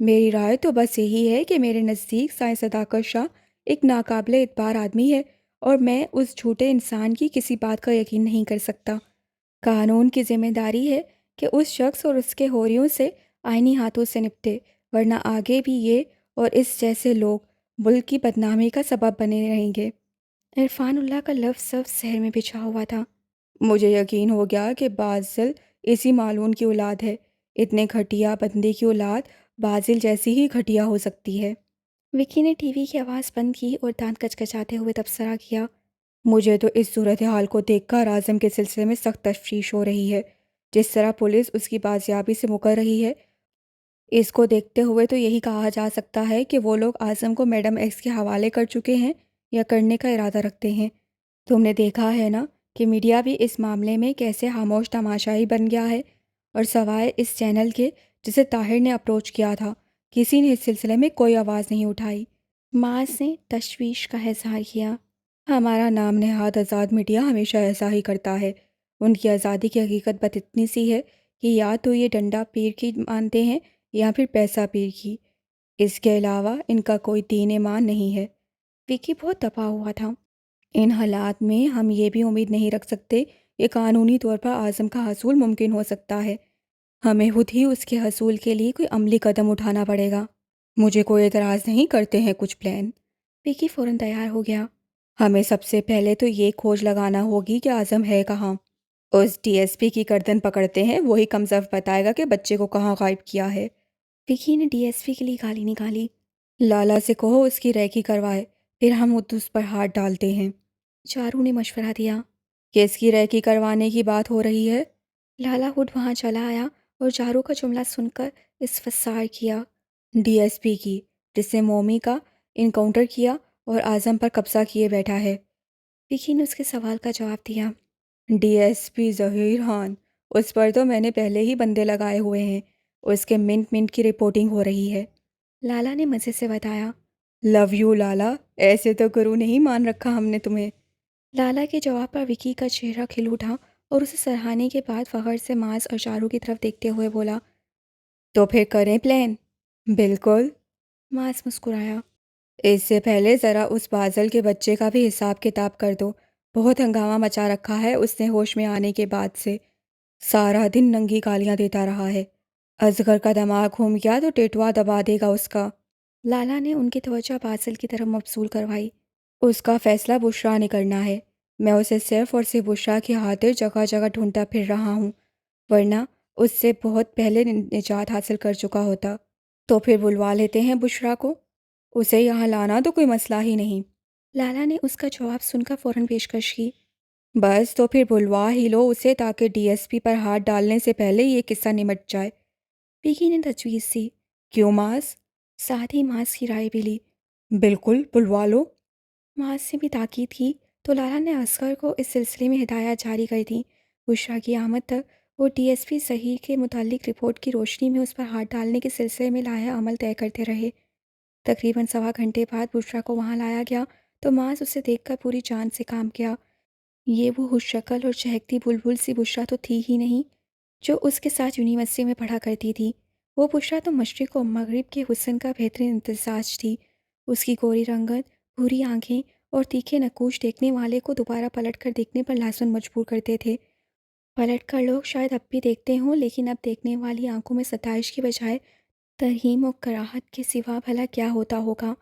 میری رائے تو بس یہی ہے کہ میرے نزدیک سائنس صداقت شاہ ایک ناقابل اعتبار آدمی ہے، اور میں اس جھوٹے انسان کی کسی بات کا یقین نہیں کر سکتا۔ قانون کی ذمہ داری ہے کہ اس شخص اور اس کے حوریوں سے آئینی ہاتھوں سے نپٹے، ورنہ آگے بھی یہ اور اس جیسے لوگ ملک کی بدنامی کا سبب بنے رہیں گے۔ عرفان اللہ کا لفظ سب شہر میں بچھا ہوا تھا۔ مجھے یقین ہو گیا کہ بازل اسی مالون کی اولاد ہے۔ اتنے گھٹیا بندے کی اولاد بازل جیسی ہی گھٹیا ہو سکتی ہے۔ وکی نے ٹی وی کی آواز بند کی اور دانت کچکچاتے ہوئے تبصرہ کیا۔ مجھے تو اس صورتحال کو دیکھ کر اعظم کے سلسلے میں سخت تشویش ہو رہی ہے۔ جس طرح پولیس اس کی بازیابی سے مکر رہی ہے، اس کو دیکھتے ہوئے تو یہی کہا جا سکتا ہے کہ وہ لوگ اعظم کو میڈم ایکس کے حوالے کر چکے ہیں یا کرنے کا ارادہ رکھتے ہیں۔ تم نے دیکھا ہے نا کہ میڈیا بھی اس معاملے میں کیسے خاموش تماشائی بن گیا ہے، اور سوائے اس چینل کے جسے طاہر نے اپروچ کیا تھا، کسی نے اس سلسلے میں کوئی آواز نہیں اٹھائی۔ معاذ نے تشویش کا اظہار کیا۔ ہمارا نام نہاد آزاد میڈیا ہمیشہ ایسا ہی کرتا ہے۔ ان کی آزادی کی حقیقت بس اتنی سی ہے کہ یا تو یہ ڈنڈا پیر کی مانتے ہیں یا پھر پیسہ پیر کی، اس کے علاوہ ان کا کوئی دین ایمان نہیں ہے۔ وکی بہت دبا ہوا تھا۔ ان حالات میں ہم یہ بھی امید نہیں رکھ سکتے کہ قانونی طور پر اعظم کا حصول ممکن ہو سکتا ہے۔ ہمیں خود ہی اس کے حصول کے لیے کوئی عملی قدم اٹھانا پڑے گا۔ مجھے کوئی اعتراض نہیں، کرتے ہیں کچھ پلان۔ وکی فوراً تیار ہو گیا۔ ہمیں سب سے پہلے تو یہ کھوج لگانا ہوگی کہ اعظم ہے کہاں۔ اس ڈی ایس پی کی گردن پکڑتے ہیں، وہی کم ضرف بتائے گا کہ بچے کو کہاں غائب کیا ہے۔ وکی نے ڈی ایس پی کے لیے گالی نکالی۔ لالا سے کہو اس کی ریکی کروائے، پھر ہم اس پر ہاتھ ڈالتے ہیں۔ چارو نے مشورہ دیا۔ کس کی ریکی کروانے کی بات ہو رہی ہے؟ لالا خود وہاں چلا آیا اور چارو کا جملہ سن کر استفسار کیا۔ ڈی ایس پی کی، جس نے مومی کا انکاؤنٹر کیا اور اعظم پر قبضہ کیے بیٹھا ہے۔ وکی نے اس کے سوال کا جواب دیا۔ D S P Zaheer Khan, اس پر تو میں نے پہلے ہی بندے لگائے ہوئے ہیں، اس کے منٹ منٹ کی رپورٹنگ ہو رہی ہے۔ لالا نے مزے سے بتایا۔ لو یو لالا، ایسے تو گرو نہیں مان رکھا ہم نے تمہیں۔ لالا کے جواب پر وکی کا چہرہ کھل اٹھا اور اسے سراہنے کے بعد فخر سے معاذ اور چارو کی طرف دیکھتے ہوئے بولا، تو پھر کریں پلان؟ بالکل۔ معاذ مسکرایا۔ اس سے پہلے ذرا اس بازل کے بچے کا بھی حساب کتاب کر دو۔ بہت ہنگامہ مچا رکھا ہے اس نے ہوش میں آنے کے بعد سے، سارا دن ننگی گالیاں دیتا رہا ہے۔ اصغر کا دماغ گھوم گیا تو ٹیٹوا دبا دے گا اس کا۔ لالا نے ان کی توجہ بازل کی طرف مبذول کروائی۔ اس کا فیصلہ بشرا نے کرنا ہے۔ میں اسے صرف اور صرف بشرا کی خاطر جگہ جگہ ڈھونڈتا پھر رہا ہوں، ورنہ اس سے بہت پہلے نجات حاصل کر چکا ہوتا۔ تو پھر بلوا لیتے ہیں بشرا کو، اسے یہاں لانا تو کوئی مسئلہ ہی نہیں۔ لالا نے اس کا جواب سن کر فوراً پیشکش کی۔ بس تو پھر بلوا ہی لو اسے، تاکہ ڈی ایس پی پر ہاتھ ڈالنے سے پہلے یہ قصہ نمٹ جائے۔ وکی نے تجویز دی۔ کیوں معاذ؟ ساتھ ہی معاذ کی رائے بھی لی۔ بالکل بلوا لو۔ معاذ سے بھی تاکید کی تو لالا نے اصغر کو اس سلسلے میں ہدایات جاری کر دیں۔ بشرا کی آمد تک وہ ڈی ایس پی ظہیر کے متعلق رپورٹ کی روشنی میں اس پر ہاتھ ڈالنے کے سلسلے میں لایا عمل طے کرتے رہے۔ تقریباً سوا گھنٹے بعد بشرا کو وہاں لایا گیا تو معاذ اسے دیکھ کر پوری جان سے کام کیا۔ یہ وہ خوش شکل اور چہکتی بلبل سی بشرا تو تھی ہی نہیں جو اس کے ساتھ یونیورسٹی میں پڑھا کرتی تھی۔ وہ بشرا تو مشرق و مغرب کے حسن کا بہترین امتزاج تھی۔ اس کی گوری رنگت، بھوری آنکھیں اور تیکھے نقوش دیکھنے والے کو دوبارہ پلٹ کر دیکھنے پر لازماً مجبور کرتے تھے۔ پلٹ کر لوگ شاید اب بھی دیکھتے ہوں، لیکن اب دیکھنے والی آنکھوں میں ستائش کی بجائے ترہیم و کراہت کے سوا بھلا کیا ہوتا ہوگا۔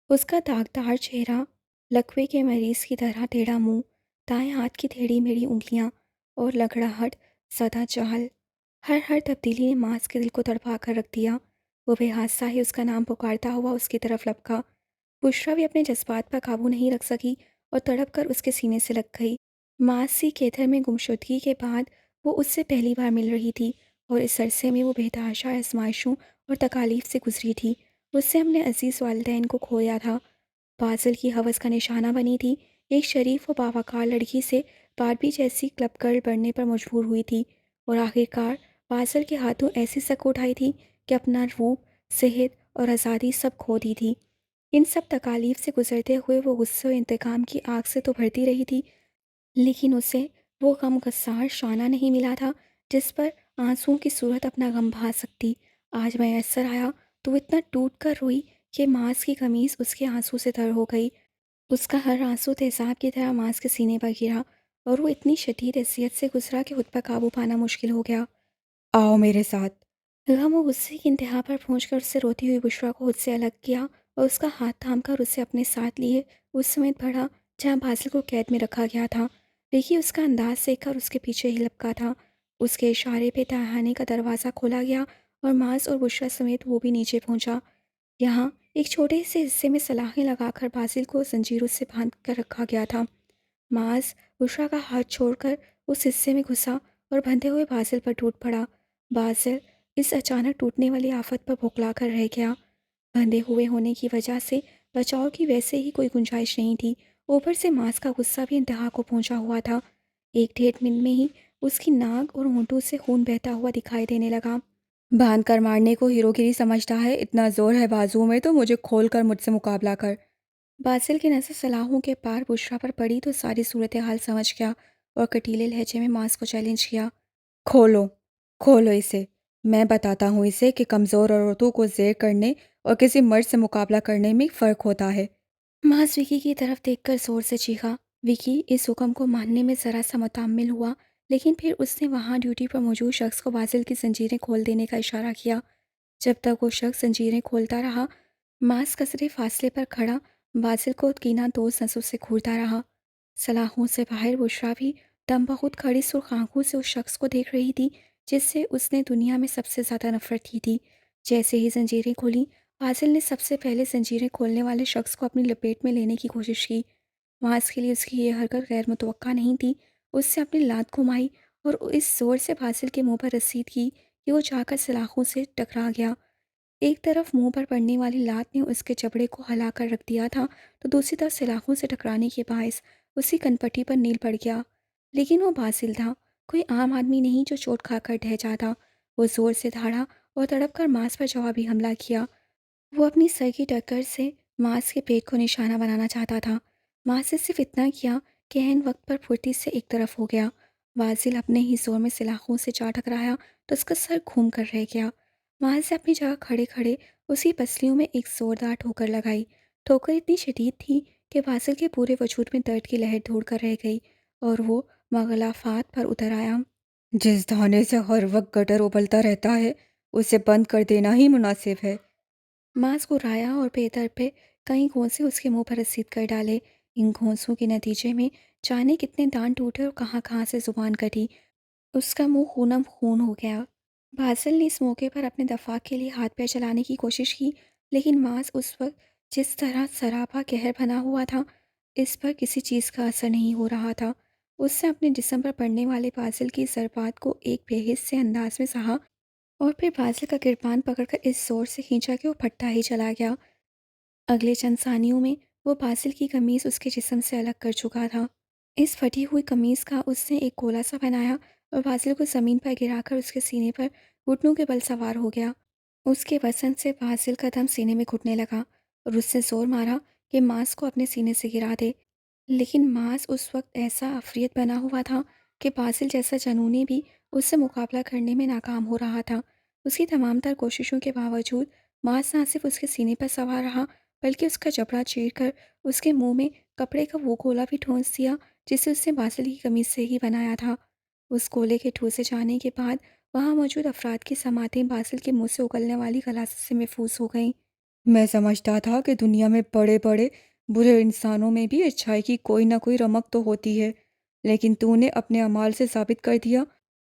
اس کا داغدار چہرہ، لکوے کے مریض کی طرح ٹیڑھا منہ، دائیں ہاتھ کی ٹیڑھی میڑھی انگلیاں اور لگڑاہٹ زدہ چال، ہر تبدیلی نے معاذ کے دل کو تڑپا کر رکھ دیا۔ وہ بے حادثہ ہی اس کا نام پکارتا ہوا اس کی طرف لپکا۔ بشرا بھی اپنے جذبات پر قابو نہیں رکھ سکی اور تڑپ کر اس کے سینے سے لگ گئی۔ معاذ سی کیتھر میں گمشدگی کے بعد وہ اس سے پہلی بار مل رہی تھی، اور اس عرصے میں وہ بہتحاشا آزمائشوں اور تکالیف سے گزری تھی۔ اس سے ہم نے عزیز والدین کو کھویا تھا، بازل کی ہوس کا نشانہ بنی تھی، ایک شریف و باوقار لڑکی سے باربی جیسی کلب گرل بننے پر مجبور ہوئی تھی، اور آخرکار بازل کے ہاتھوں ایسی سک اٹھائی تھی کہ اپنا روپ، صحت اور آزادی سب کھو دی تھی۔ ان سب تکالیف سے گزرتے ہوئے وہ غصے و انتقام کی آگ سے تو بھرتی رہی تھی، لیکن اسے وہ غم گسار شانہ نہیں ملا تھا جس پر آنسوؤں کی صورت اپنا غم بہا سکتی۔ آج میسر آیا تو وہ اتنا ٹوٹ کر روئی کہ ماس کی قمیص اس کے آنسو سے تر ہو گئی۔ اس کا ہر آنسو تیزاب کی طرح ماس کے سینے پر گرا اور وہ اتنی شدید اذیت سے گزرا کہ خود پر قابو پانا مشکل ہو گیا۔ آؤ میرے ساتھ۔ غم و غصے کی انتہا پر پہنچ کر اس سے روتی ہوئی بشریٰ کو خود سے الگ کیا اور اس کا ہاتھ تھام کر اسے اپنے ساتھ لیے اس سمیت بڑھا جہاں باسل کو قید میں رکھا گیا تھا۔ وکی اس کا انداز دیکھ کر اس کے پیچھے ہی لپکا تھا۔ اس کے اشارے پہ تہخانے کا دروازہ کھولا گیا اور ماس اور بشریٰ سمیت وہ بھی نیچے پہنچا۔ یہاں ایک چھوٹے سے حصے میں سلاخیں لگا کر باسل کو زنجیروں سے باندھ کر رکھا گیا تھا۔ ماس بشریٰ کا ہاتھ چھوڑ کر اس حصے میں گھسا اور بندھے ہوئے باسل پر ٹوٹ پڑا۔ باسل اس اچانک ٹوٹنے والی آفت پر بھوکلا کر رہ گیا۔ بندھے ہوئے ہونے کی وجہ سے بچاؤ کی ویسے ہی کوئی گنجائش نہیں تھی، اوپر سے ماس کا غصہ بھی انتہا کو پہنچا ہوا تھا۔ ایک ڈیڑھ منٹ میں ہی اس کی ناک اور ہونٹوں سے خون بہتا ہوا دکھائی دینے لگا۔ باندھ کر مارنے کو ہیرو گیری سمجھتا ہے؟ اتنا زور ہے بازو میں تو مجھے کھول کر مجھ سے مقابلہ کر۔ باسل کی نظر سلاخوں کے پار بشریٰ پر پڑی تو ساری صورتحال سمجھ گیا اور کٹیلے لہجے میں ماس کو چیلنج کیا۔ کھولو، کھولو اسے، میں بتاتا ہوں اسے کہ کمزور عورتوں کو زیر کرنے اور کسی مرد سے مقابلہ کرنے میں فرق ہوتا ہے۔ ماس وکی کی طرف دیکھ کر زور سے چیخا۔ وکی اس حکم کو ماننے میں ذرا سا متحمل ہوا، لیکن پھر اس نے وہاں ڈیوٹی پر موجود شخص کو باسل کی زنجیریں کھول دینے کا اشارہ کیا۔ جب تک وہ شخص زنجیریں کھولتا رہا، ماس قصرے فاصلے پر کھڑا باسل کو کینہ دوز نظروں سے گھورتا رہا۔ سلاخوں سے باہر بشریٰ بھی دم بخود کھڑی سرخ آنکھوں سے اس شخص کو دیکھ رہی تھی جس سے اس نے دنیا میں سب سے زیادہ نفرت کی تھی۔ جیسے ہی زنجیریں کھولیں، باسل نے سب سے پہلے زنجیریں کھولنے والے شخص کو اپنی لپیٹ میں لینے کی کوشش کی۔ ماس کے لیے اس کی یہ حرکت غیر متوقع نہیں تھی۔ اس سے اپنی لات گھمائی اور اس زور سے باسل کے منہ پر رسید کی کہ وہ جا کر سلاخوں سے ٹکرا گیا۔ ایک طرف منہ پر پڑنے والی لات نے اس کے جبڑے کو ہلا کر رکھ دیا تھا تو دوسری طرف سلاخوں سے ٹکرانے کے باعث اسی کنپٹی پر نیل پڑ گیا۔ لیکن وہ باسل تھا، کوئی عام آدمی نہیں جو چوٹ کھا کر ڈہ جاتا۔ وہ زور سے دھاڑا اور تڑپ کر ماس پر جوابی حملہ کیا۔ وہ اپنی سر کی ٹکر سے ماس کے پیٹ کو نشانہ بنانا چاہتا تھا۔ ماس نے صرف اتنا کیا کہ عین وقت پر پھرتی سے ایک طرف ہو گیا۔ باسل اپنے ہی زور میں سلاخوں سے جا ٹکرایا تو اس کا سر گھوم کر رہ گیا۔ ماس سے اپنی جگہ کھڑے کھڑے اسی پسلیوں میں ایک زوردار ٹھوکر لگائی۔ ٹھوکر اتنی شدید تھی کہ باسل کے پورے وجود میں درد کی لہر دوڑ کر رہ گئی اور وہ مغلافات پر اتر آیا۔ جس دھانے سے ہر وقت گٹر ابلتا رہتا ہے اسے بند کر دینا ہی مناسب ہے۔ ماس گرایا اور بے در پہ کئی گھونسے اس کے منہ پر رسید کر ڈالے۔ ان گھونسوں کے نتیجے میں جانے کتنے دان ٹوٹے اور کہاں کہاں سے زبان کٹی۔ اس کا منہ خونم خون ہو گیا۔ باسل نے اس موقع پر اپنے دفاع کے لیے ہاتھ پیر چلانے کی کوشش کی، لیکن ماس اس وقت جس طرح سراپا قہر بنا ہوا تھا، اس پر کسی چیز کا اثر نہیں ہو رہا تھا۔ اس سے اپنے جسم پر پڑنے والے باسل کی ضربات کو ایک بے حس سے انداز میں سہا اور پھر باسل کا گربان پکڑ کر اس زور سے کھینچا کہ وہ پھٹتا ہی چلا گیا۔ اگلے چند ثانیوں میں وہ باسل کی قمیص اس کے جسم سے الگ کر چکا تھا۔ اس پھٹی ہوئی قمیص کا اس نے ایک گولا سا بنایا اور باسل کو زمین پر گرا کر اس کے سینے پر گھٹنوں کے بل سوار ہو گیا۔ اس کے وزن سے باسل کا دم سینے میں گھٹنے لگا اور اس نے زور مارا کہ ماس کو اپنے سینے سے گرا دے، لیکن ماس اس وقت ایسا عفریت بنا ہوا تھا کہ باسل جیسا جنونی بھی اس سے مقابلہ کرنے میں ناکام ہو رہا تھا۔ اس کی تمام تر کوششوں کے باوجود ماس نہ صرف اس کے سینے پر سوار رہا بلکہ اس کا جبڑا چیر کر اس کے منہ میں کپڑے کا وہ گولا بھی ٹھونس دیا جسے اس نے باسل کی قمیص سے ہی بنایا تھا۔ اس گولے کے ٹھوسے جانے کے بعد وہاں موجود افراد کی سماعتیں باسل کے منہ سے اگلنے والی غلاظت سے محفوظ ہو گئیں۔ میں سمجھتا تھا کہ دنیا میں بڑے بڑے برے انسانوں میں بھی اچھائی کی کوئی نہ کوئی رمق تو ہوتی ہے، لیکن تو نے اپنے اعمال سے ثابت کر دیا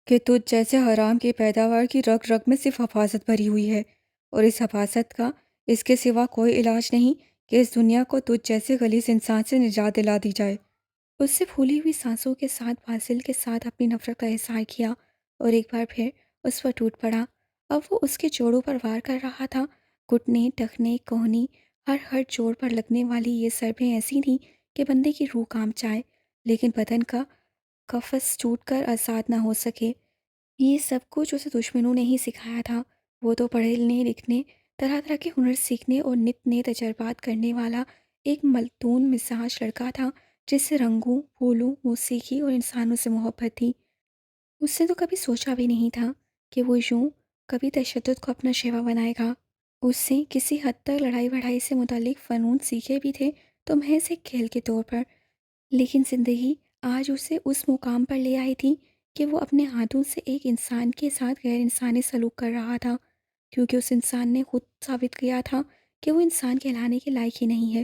کہ تجھ جیسے حرام کی پیداوار کی رگ رگ میں صرف حفاظت بھری ہوئی ہے، اور اس حفاظت کا اس کے سوا کوئی علاج نہیں کہ اس دنیا کو تجھ جیسے غلیظ انسان سے نجات دلا دی جائے۔ اس سے پھولی ہوئی سانسوں کے ساتھ باسل کے ساتھ اپنی نفرت کا اظہار کیا اور ایک بار پھر اس پر ٹوٹ پڑا۔ اب وہ اس کے جوڑوں پر وار کر رہا تھا۔ گھٹنے، ٹخنے، کوہنی، ہر جوڑ پر لگنے والی یہ ضربیں ایسی تھیں کہ بندے کی روح کانپ جائے، لیکن بدن کا قفس ٹوٹ کر آزاد نہ ہو سکے۔ یہ سب کچھ اسے دشمنوں نے ہی سکھایا تھا۔ وہ تو پڑھنے لکھنے، طرح طرح کے ہنر سیکھنے اور نت نئے تجربات کرنے والا ایک ملتون مزاج لڑکا تھا جس سے رنگوں، پھولوں، موسیقی اور انسانوں سے محبت تھی۔ اس نے تو کبھی سوچا بھی نہیں تھا کہ وہ یوں کبھی تشدد کو اپنا شیوا بنائے گا۔ اس سے کسی حد تک لڑائی وڑائی سے متعلق فنون سیکھے بھی تھے تو محض ایک کھیل کے طور پر، لیکن زندگی آج اسے اس مقام پر لے آئی تھی کہ وہ اپنے ہاتھوں سے ایک انسان کے ساتھ غیر انسانی سلوک کر رہا تھا، کیونکہ اس انسان نے خود ثابت کیا تھا کہ وہ انسان کہلانے کے لائق ہی نہیں ہے۔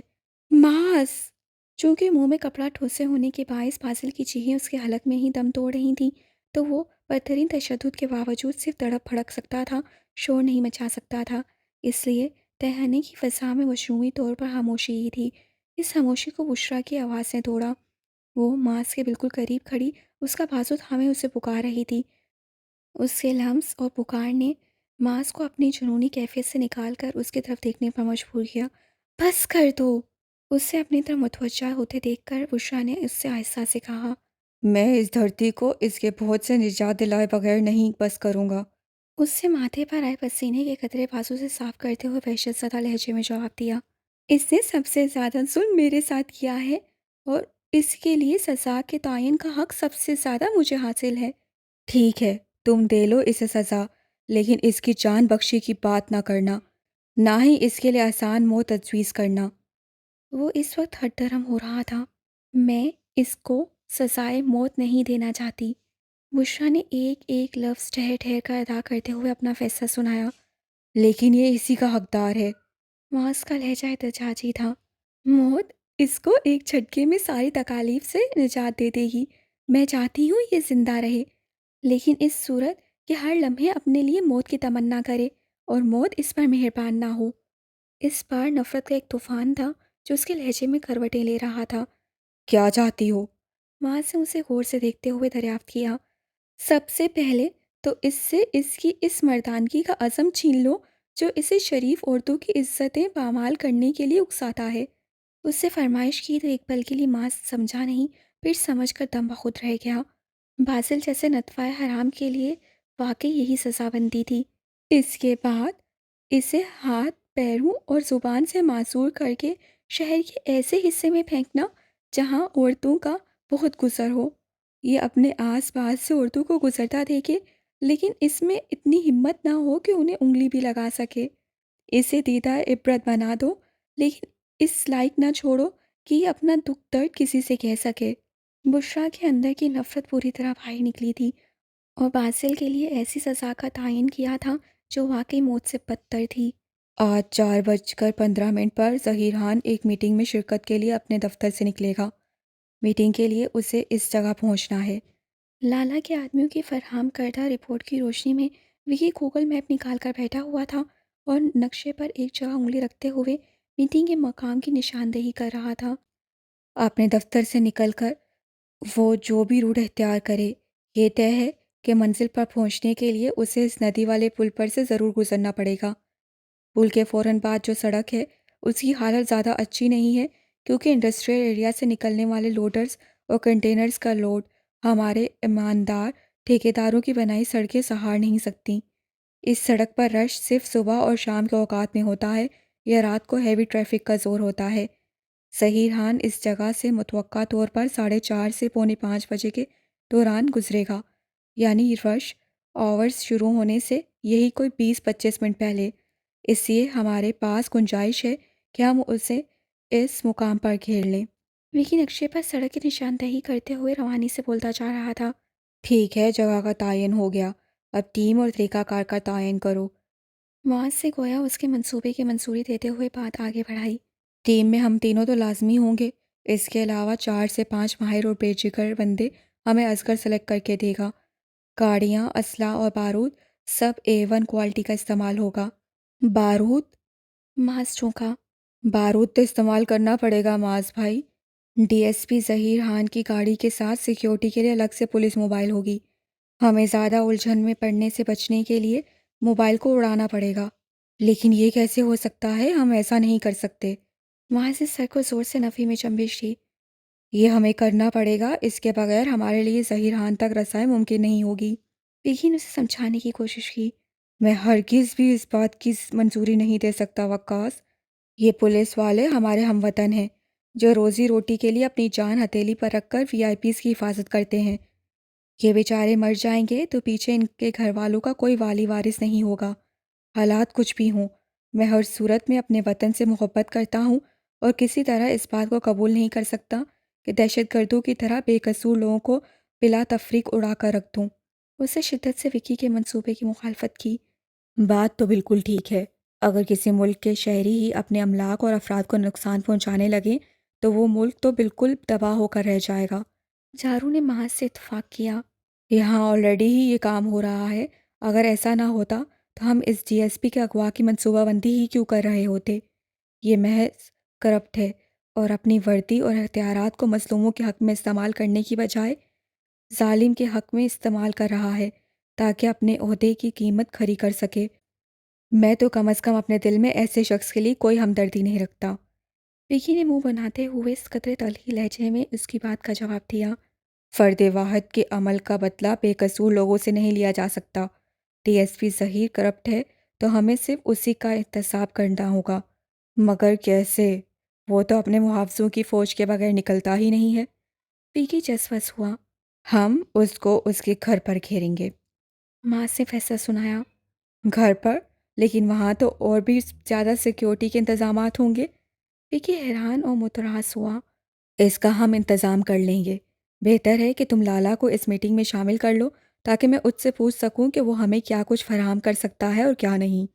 ماس! چونکہ منہ میں کپڑا ٹھوسے ہونے کے باعث باسل کی چیخیں اس کے حلق میں ہی دم توڑ رہی تھیں، تو وہ بدترین تشدد کے باوجود صرف تڑپ پھڑک سکتا تھا، شور نہیں مچا سکتا تھا۔ اس لیے تہھانے کی فضا میں مجموعی طور پر خاموشی ہی تھی۔ اس خاموشی کو بشریٰ کی آواز نے توڑا۔ وہ ماس کے بالکل قریب کھڑی اس کا بازو تھامے اسے پکار رہی تھی۔ اس کے لمس اور پکار نے ماس کو اپنی جنونی کیفیت سے نکال کر اس کی طرف دیکھنے پر مجبور کیا۔ بس کر دو! اس سے اپنی طرف متوجہ ہوتے دیکھ کر بشریٰ نے اس سے آہستہ سے کہا۔ میں اس دھرتی کو اس کے بہت سے نجات دلائے بغیر نہیں بس کروں گا۔ اس سے ماتھے پر آئے پسینے کے قطرے بازو سے صاف کرتے ہوئے وحشت زدہ لہجے میں جواب دیا۔ اس نے سب سے زیادہ ظلم میرے ساتھ کیا ہے اور اس کے لیے سزا کے تعین کا حق سب سے زیادہ مجھے حاصل ہے۔ ٹھیک ہے، تم دے لو اسے سزا، لیکن اس کی جان بخشی کی بات نہ کرنا، نہ ہی اس کے لیے آسان موت تجویز کرنا۔ وہ اس وقت ہٹ درم ہو رہا تھا۔ میں اس کو سزائے موت نہیں دینا چاہتی۔ بشریٰ نے ایک ایک لفظ ٹھہر ٹھہر کر ادا کرتے ہوئے اپنا فیصلہ سنایا۔ لیکن یہ اسی کا حقدار ہے۔ معاذ کا لہجہ احتجاجی تھا۔ موت اس کو ایک جھٹکے میں ساری تکالیف سے نجات دے دے گی۔ میں چاہتی ہوں یہ زندہ رہے، لیکن اس صورت کہ ہر لمحے اپنے لیے موت کی تمنا کرے اور موت اس پر مہربان نہ ہو۔ اس بار نفرت کا ایک طوفان تھا جو اس کے لہجے میں کروٹیں لے رہا تھا۔ کیا چاہتی ہو؟ معاذ نے اسے غور سے دیکھتے ہوئے دریافت کیا۔ سب سے پہلے تو اس سے اس کی اس مردانگی کا عزم چھین لو جو اسے شریف عورتوں کی عزتیں پامال کرنے کے لیے اکساتا ہے۔ اس سے فرمائش کی تو ایک پل کے لیے معاذ سمجھا نہیں، پھر سمجھ کر دم بخود رہ گیا۔ باسل جیسے نطفہ حرام کے لیے واقعی یہی سزا بنتی تھی۔ اس کے بعد اسے ہاتھ پیروں اور زبان سے معذور کر کے شہر کے ایسے حصے میں پھینکنا جہاں عورتوں کا بہت گزر ہو۔ یہ اپنے آس پاس سے عورتوں کو گزرتا دیکھے لیکن اس میں اتنی ہمت نہ ہو کہ انہیں انگلی بھی لگا سکے۔ اسے دیدہ عبرت بنا دو، لیکن اس لائق نہ چھوڑو کہ یہ اپنا دکھ درد کسی سے کہہ سکے۔ بشریٰ کے اندر کی نفرت پوری طرح باہر نکلی تھی اور باسل کے لیے ایسی سزا کا تعین کیا تھا جو واقعی موت سے بدتر تھی۔ آج 4:15 پر ظہیر خان ایک میٹنگ میں شرکت کے لیے اپنے دفتر سے نکلے گا۔ میٹنگ کے لیے اسے اس جگہ پہنچنا ہے۔ لالا کے آدمیوں کی فراہم کردہ رپورٹ کی روشنی میں وکی گوگل میپ نکال کر بیٹھا ہوا تھا اور نقشے پر ایک جگہ انگلی رکھتے ہوئے میٹنگ کے مقام کی نشاندہی کر رہا تھا۔ اپنے دفتر سے نکل کر وہ جو بھی روٹ اختیار کرے، یہ طے ہے کہ منزل پر پہنچنے کے لیے اسے اس ندی والے پل پر سے ضرور گزرنا پڑے گا۔ پل کے فوراً بعد جو سڑک ہے اس کی حالت زیادہ اچھی نہیں ہے کیونکہ انڈسٹریل ایریا سے نکلنے والے لوڈرز اور کنٹینرز کا لوڈ ہمارے ایماندار ٹھیکیداروں کی بنائی سڑکیں سہار نہیں سکتیں۔ اس سڑک پر رش صرف صبح اور شام کے اوقات میں ہوتا ہے یا رات کو ہیوی ٹریفک کا زور ہوتا ہے۔ ظہیر خان اس جگہ سے متوقع طور پر 4:30 سے 4:45 بجے کے دوران گزرے گا، یعنی رش آورز شروع ہونے سے یہی کوئی 20-25 منٹ پہلے۔ اس لیے ہمارے پاس گنجائش ہے کہ ہم اسے اس مقام پر گھیر لیں۔ وکی نقشے پر سڑک کی نشاندہی کرتے ہوئے روانی سے بولتا جا رہا تھا۔ ٹھیک ہے، جگہ کا تعین ہو گیا، اب ٹیم اور طریقہ کار کا تعین کرو۔ معاذ سے گویا اس کے منصوبے کی منظوری دیتے ہوئے بات آگے بڑھائی۔ ٹیم میں ہم تینوں تو لازمی ہوں گے، اس کے علاوہ 4 سے 5 ماہر اور بے جگر بندے ہمیں اصغر سلیکٹ کر کے دے گا۔ گاڑیاں، اسلحہ اور بارود سب A1 کوالٹی کا استعمال ہوگا۔ بارود؟ معاذ چونکا۔ بارود تو استعمال کرنا پڑے گا معاذ بھائی۔ D S P Zaheer Khan کی گاڑی کے ساتھ سیکیورٹی کے لیے الگ سے پولیس موبائل ہوگی۔ ہمیں زیادہ الجھن میں پڑنے سے بچنے کے لیے موبائل کو اڑانا پڑے گا۔ لیکن یہ کیسے ہو سکتا ہے؟ ہم ایسا نہیں کر سکتے۔ معاذ نے سر کو زور سے نفی میں جنبش دی۔ یہ ہمیں کرنا پڑے گا، اس کے بغیر ہمارے لیے ظہیر خان تک رسائی ممکن نہیں ہوگی۔ لیکن اسے سمجھانے کی کوشش کی۔ میں ہرگز بھی اس بات کی منظوری نہیں دے سکتا وقاص۔ یہ پولیس والے ہمارے ہم وطن ہیں جو روزی روٹی کے لیے اپنی جان ہتھیلی پر رکھ کر VIPs کی حفاظت کرتے ہیں۔ یہ بیچارے مر جائیں گے تو پیچھے ان کے گھر والوں کا کوئی والی وارث نہیں ہوگا۔ حالات کچھ بھی ہوں، میں ہر صورت میں اپنے وطن سے محبت کرتا ہوں اور کسی طرح اس بات کو قبول نہیں کر سکتا کہ دہشت گردوں کی طرح بے قصور لوگوں کو بلا تفریق اڑا کر رکھ دوں۔ اس نے شدت سے وکی کے منصوبے کی مخالفت کی۔ بات تو بالکل ٹھیک ہے۔ اگر کسی ملک کے شہری ہی اپنے املاک اور افراد کو نقصان پہنچانے لگے تو وہ ملک تو بالکل تباہ ہو کر رہ جائے گا۔ جارو نے محض سے اتفاق کیا۔ یہاں آلریڈی ہی یہ کام ہو رہا ہے۔ اگر ایسا نہ ہوتا تو ہم اس ڈی ایس پی کے اغوا کی منصوبہ بندی ہی کیوں کر رہے ہوتے؟ یہ محض کرپٹ ہے اور اپنی وردی اور اختیارات کو مظلوموں کے حق میں استعمال کرنے کی بجائے ظالم کے حق میں استعمال کر رہا ہے تاکہ اپنے عہدے کی قیمت کھری کر سکے۔ میں تو کم از کم اپنے دل میں ایسے شخص کے لیے کوئی ہمدردی نہیں رکھتا۔ وکی نے منہ بناتے ہوئے اس قدرے تلخی لہجے میں اس کی بات کا جواب دیا۔ فرد واحد کے عمل کا بدلہ بے قصور لوگوں سے نہیں لیا جا سکتا۔ D S P Zaheer corrupt ہے تو ہمیں صرف اسی کا احتساب کرنا ہوگا۔ مگر کیسے؟ وہ تو اپنے محافظوں کی فوج کے بغیر نکلتا ہی نہیں ہے۔ وکی جسوس ہوا۔ ہم اس کو اس کے گھر پر گھیریں گے۔ ماں سے فیصلہ سنایا۔ گھر پر؟ لیکن وہاں تو اور بھی زیادہ سیکیورٹی کے انتظامات ہوں گے۔ وکی حیران اور متراس ہوا۔ اس کا ہم انتظام کر لیں گے۔ بہتر ہے کہ تم لالا کو اس میٹنگ میں شامل کر لو تاکہ میں اس سے پوچھ سکوں کہ وہ ہمیں کیا کچھ فراہم کر سکتا ہے اور کیا نہیں۔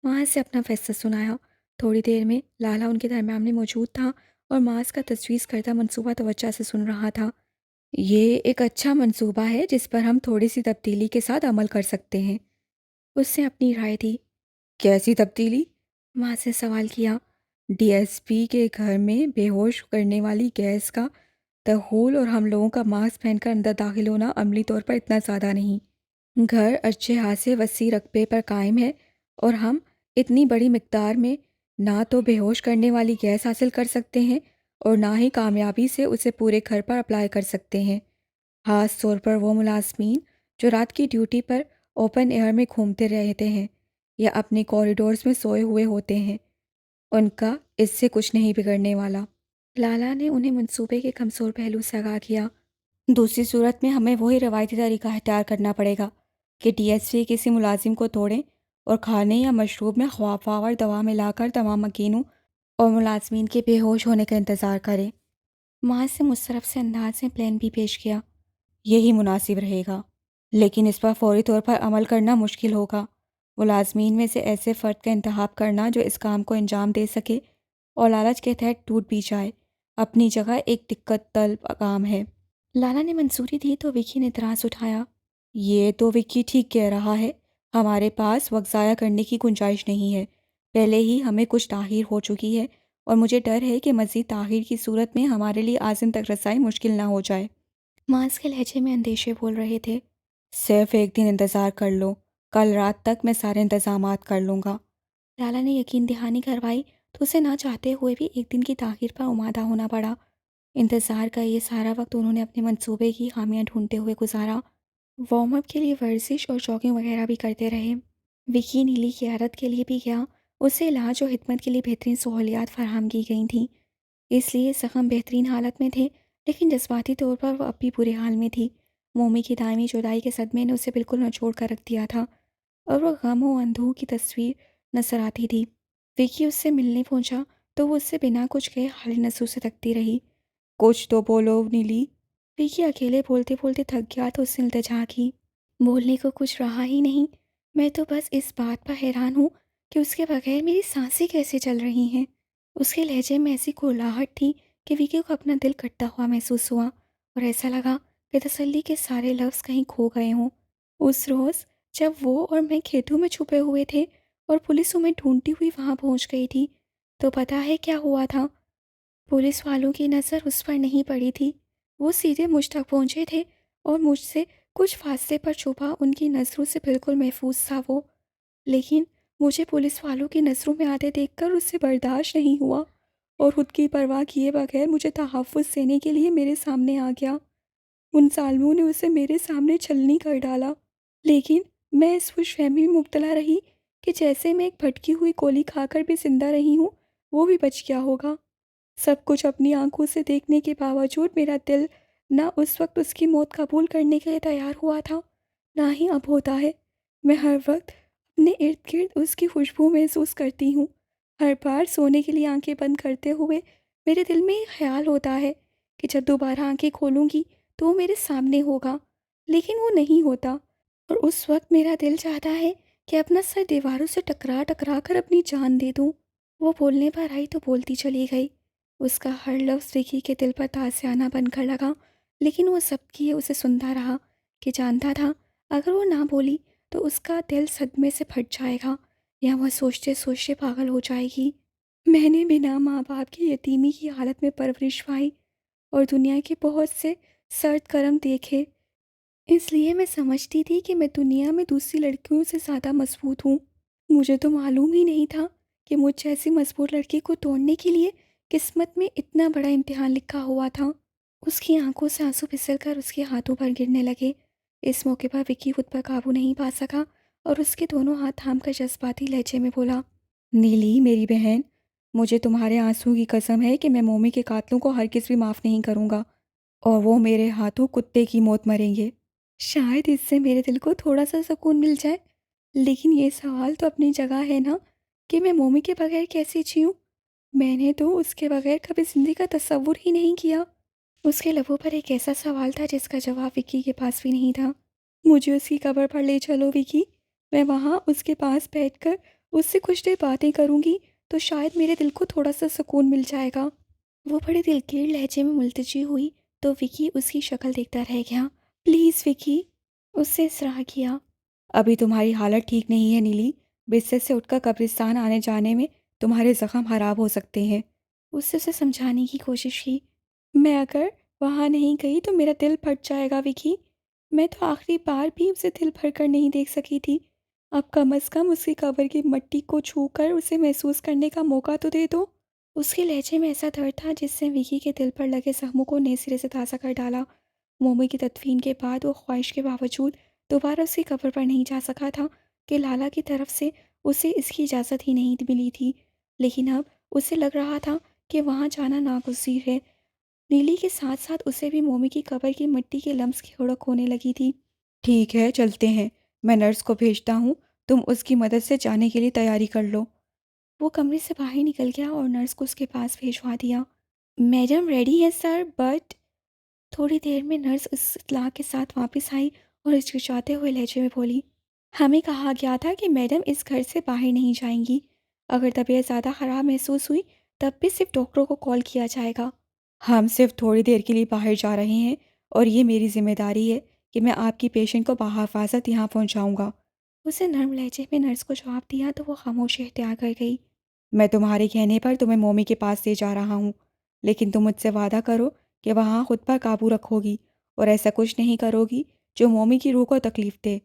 وہاں سے اپنا فیصلہ سنایا۔ تھوڑی دیر میں لالا ان کے درمیان میں موجود تھا اور ماس کا تجویز کردہ منصوبہ توجہ سے سن رہا تھا۔ یہ ایک اچھا منصوبہ ہے جس پر ہم تھوڑی سی تبدیلی کے ساتھ عمل کر سکتے ہیں۔ اس نے اپنی رائے دی۔ کیسی تبدیلی؟ ماں سے سوال کیا۔ ڈی ایس پی کے گھر میں بے ہوش کرنے والی گیس کا دخول اور ہم لوگوں کا ماسک پہن کر اندر داخل ہونا عملی طور پر اتنا زیادہ نہیں۔ گھر اچھے خاصے وسیع رقبے پر قائم ہے اور ہم اتنی بڑی مقدار میں نہ تو بے ہوش کرنے والی گیس حاصل کر سکتے ہیں اور نہ ہی کامیابی سے اسے پورے گھر پر اپلائی کر سکتے ہیں۔ خاص طور پر وہ ملازمین جو رات کی ڈیوٹی پر اوپن ایئر میں گھومتے رہتے ہیں یا اپنے کوریڈورز میں سوئے ہوئے ہوتے ہیں، ان کا اس سے کچھ نہیں بگڑنے والا۔ لالا نے انہیں منصوبے کے کمزور پہلو سے آگاہ کیا۔ دوسری صورت میں ہمیں وہی روایتی طریقہ اختیار کرنا پڑے گا کہ ڈی ایس پی کسی ملازم کو توڑیں اور کھانے یا مشروب میں خوابآور دوا ملا کر تمام مکینوں اور ملازمین کے بے ہوش ہونے کا انتظار کریں۔ ماں سے مسترب سے انداز میں پلان بھی پیش کیا۔ یہی مناسب رہے گا، لیکن اس پر فوری طور پر عمل کرنا مشکل ہوگا۔ ملازمین میں سے ایسے فرد کا انتخاب کرنا جو اس کام کو انجام دے سکے اور لالچ کے تحت ٹوٹ بھی جائے اپنی جگہ ایک دقت طلب کام ہے۔ لالا نے منظوری دی تو وکی نے اعتراض اٹھایا۔ یہ تو وکی ٹھیک کہہ رہا ہے۔ ہمارے پاس وقت ضائع کرنے کی گنجائش نہیں ہے۔ پہلے ہی ہمیں کچھ تاخیر ہو چکی ہے اور مجھے ڈر ہے کہ مزید تاخیر کی صورت میں ہمارے لیے عازم تک رسائی مشکل نہ ہو جائے۔ ماس کے لہجے میں اندیشے بول رہے تھے۔ صرف ایک دن انتظار کر لو، کل رات تک میں سارے انتظامات کر لوں گا۔ لالا نے یقین دہانی کروائی تو اسے نہ چاہتے ہوئے بھی ایک دن کی تاخیر پر آمادہ ہونا پڑا۔ انتظار کا یہ سارا وقت انہوں نے اپنے منصوبے کی خامیاں ڈھونڈتے ہوئے گزارا۔ وارم اپ کے لیے ورزش اور جاگنگ وغیرہ بھی کرتے رہے۔ وکی نیلی کی عیادت کے لیے بھی گیا۔ اسے علاج اور خدمت کے لیے بہترین سہولیات فراہم کی گئی تھیں، اس لیے زخم بہترین حالت میں تھے، لیکن جذباتی طور پر وہ اب بھی برے حال میں تھی۔ مومی کی دائمی جدائی کے صدمے نے اسے بالکل نچوڑ کر رکھ دیا تھا اور وہ غم و اندوہ کی تصویر نظر آتی تھی۔ وکی اس سے ملنے پہنچا تو وہ اس سے بنا کچھ کہے خالی نظروں سے تکتی رہی۔ کچھ تو بولو نیلی۔ وکی اکیلے بولتے بولتے تھک گیا تو اس نے التجا کی۔ بولنے کو کچھ رہا ہی نہیں۔ میں تو بس اس بات پر حیران ہوں کہ اس کے بغیر میری سانسیں کیسے چل رہی ہیں۔ اس کے لہجے میں ایسی کھلاہٹ تھی کہ وکی کو اپنا دل کٹتا ہوا محسوس ہوا اور ایسا لگا کہ تسلی کے سارے لفظ کہیں کھو گئے ہوں۔ اس روز جب وہ اور میں کھیتوں میں چھپے ہوئے تھے اور پولیس انہیں ڈھونڈتی ہوئی وہاں پہنچ گئی تھی تو پتہ ہے کیا ہوا تھا؟ پولیس والوں کی نظر اس پر نہیں پڑی تھی۔ وہ سیدھے مجھ تک پہنچے تھے اور مجھ سے کچھ فاصلے پر چھپا ان کی نظروں سے بالکل محفوظ تھا وہ، لیکن مجھے پولیس والوں کی نظروں میں آتے دیکھ کر اس سے برداشت نہیں ہوا اور خود کی پرواہ کیے بغیر مجھے تحفظ دینے کے لیے میرے سامنے آ گیا۔ ان ظالموں نے اسے میرے سامنے چھلنی کر ڈالا، لیکن میں اس خوش فہمی میں مبتلا رہی کہ جیسے میں ایک بھٹکی ہوئی گولی کھا کر بھی زندہ رہی ہوں، وہ بھی بچ گیا ہوگا۔ سب کچھ اپنی آنکھوں سے دیکھنے کے باوجود میرا دل نہ اس وقت اس کی موت قبول کرنے کے لیے تیار ہوا تھا، نہ ہی اب ہوتا ہے۔ میں ہر وقت اپنے ارد گرد اس کی خوشبو محسوس کرتی ہوں۔ ہر بار سونے کے لیے آنکھیں بند کرتے ہوئے میرے دل میں یہ خیال ہوتا ہے کہ جب دوبارہ آنکھیں کھولوں گی تو وہ میرے سامنے ہوگا، لیکن وہ نہیں ہوتا، اور اس وقت میرا دل چاہتا ہے کہ اپنا سر دیواروں سے ٹکرا ٹکرا کر اپنی جان دے دوں۔ وہ بولنے پر آئی تو بولتی چلی گئی۔ اس کا ہر لفظ وکی کے دل پر تازیانہ بن کر لگا، لیکن وہ سب کیے اسے سنتا رہا کہ جانتا تھا اگر وہ نہ بولی تو اس کا دل صدمے سے پھٹ جائے گا یا وہ سوچتے سوچتے پاگل ہو جائے گی۔ میں نے بنا ماں باپ کی یتیمی کی حالت میں پرورش پائی اور دنیا کے بہت سے سرد کرم دیکھے، اس لیے میں سمجھتی تھی کہ میں دنیا میں دوسری لڑکیوں سے زیادہ مضبوط ہوں۔ مجھے تو معلوم ہی نہیں تھا کہ مجھ جیسی مضبوط لڑکی کو توڑنے کے لیے قسمت میں اتنا بڑا امتحان لکھا ہوا تھا۔ اس کی آنکھوں سے آنسو پھسل کر اس کے ہاتھوں پر گرنے لگے۔ اس موقع پر وکی خود پر قابو نہیں پا سکا اور اس کے دونوں ہاتھ تھام کر جذباتی لہجے میں بولا، نیلی میری بہن، مجھے تمہارے آنسو کی قسم ہے کہ میں مومی کے قاتلوں کو ہرگز بھی معاف نہیں کروں گا اور وہ میرے ہاتھوں کتے کی موت مریں گے۔ شاید اس سے میرے دل کو تھوڑا سا سکون مل جائے، لیکن یہ سوال تو اپنی جگہ ہے نا کہ میں مومی کے بغیر کیسے جیوں؟ میں نے تو اس کے بغیر کبھی زندگی کا تصور ہی نہیں کیا۔ اس کے لبوں پر ایک ایسا سوال تھا جس کا جواب وکی کے پاس بھی نہیں تھا۔ مجھے اس کی قبر پر لے چلو وکی، میں وہاں اس کے پاس بیٹھ کر اس سے کچھ دیر باتیں کروں گی تو شاید میرے دل کو تھوڑا سا سکون مل جائے گا۔ وہ بڑے دلگیر لہجے میں ملتجی ہوئی تو وکی اس کی شکل دیکھتا رہ گیا۔ پلیز وکی، اس سے اصرار کیا۔ ابھی تمہاری حالت ٹھیک نہیں ہے نیلی، بستر سے اٹھ کر قبرستان آنے جانے میں تمہارے زخم خراب ہو سکتے ہیں۔ اس سے اسے سمجھانے کی کوشش کی۔ میں اگر وہاں نہیں گئی تو میرا دل پھٹ جائے گا وکی، میں تو آخری بار بھی اسے دل بھر کر نہیں دیکھ سکی تھی، اب کم از کم اس کی قبر کی مٹی کو چھو کر اسے محسوس کرنے کا موقع تو دے دو۔ اس کے لہجے میں ایسا درد تھا جس سے وکی کے دل پر لگے زخموں کو نئے سرے سے تازہ کر ڈالا۔ مومی کی تدفین کے بعد وہ خواہش کے باوجود دوبارہ اس کی قبر پر نہیں جا سکا تھا کہ لالا کی طرف سے اسے اس کی اجازت ہی نہیں ملی تھی، لیکن اب اسے لگ رہا تھا کہ وہاں جانا ناگزیر ہے۔ نیلی کے ساتھ ساتھ اسے بھی مومی کی قبر کی مٹی کے لمس کی ہڑک ہونے لگی تھی۔ ٹھیک ہے چلتے ہیں، میں نرس کو بھیجتا ہوں، تم اس کی مدد سے جانے کے لیے تیاری کر لو۔ وہ کمرے سے باہر نکل گیا اور نرس کو اس کے پاس بھیجوا دیا۔ میڈم ریڈی ہے سر، بٹ تھوڑی دیر میں نرس اس اطلاع کے ساتھ واپس آئی اور ہچکچاتے ہوئے لہجے میں بولی، ہمیں کہا گیا تھا کہ میڈم اس گھر سے باہر نہیں جائیں گی، اگر طبیعت زیادہ خراب محسوس ہوئی تب بھی صرف ڈاکٹروں کو کال کیا جائے گا۔ ہم صرف تھوڑی دیر کے لیے باہر جا رہے ہیں اور یہ میری ذمہ داری ہے کہ میں آپ کی پیشنٹ کو بحفاظت یہاں پہنچاؤں گا۔ اسے نرم لہجے میں نرس کو جواب دیا تو وہ خاموش اختیار کر گئی۔ میں تمہارے کہنے پر تمہیں مومی کے پاس لے جا رہا ہوں، لیکن تم مجھ سے وعدہ کرو کہ وہاں خود پر قابو رکھو گی اور ایسا کچھ نہیں کرو گی جو مومی کی روح کو تکلیف دے۔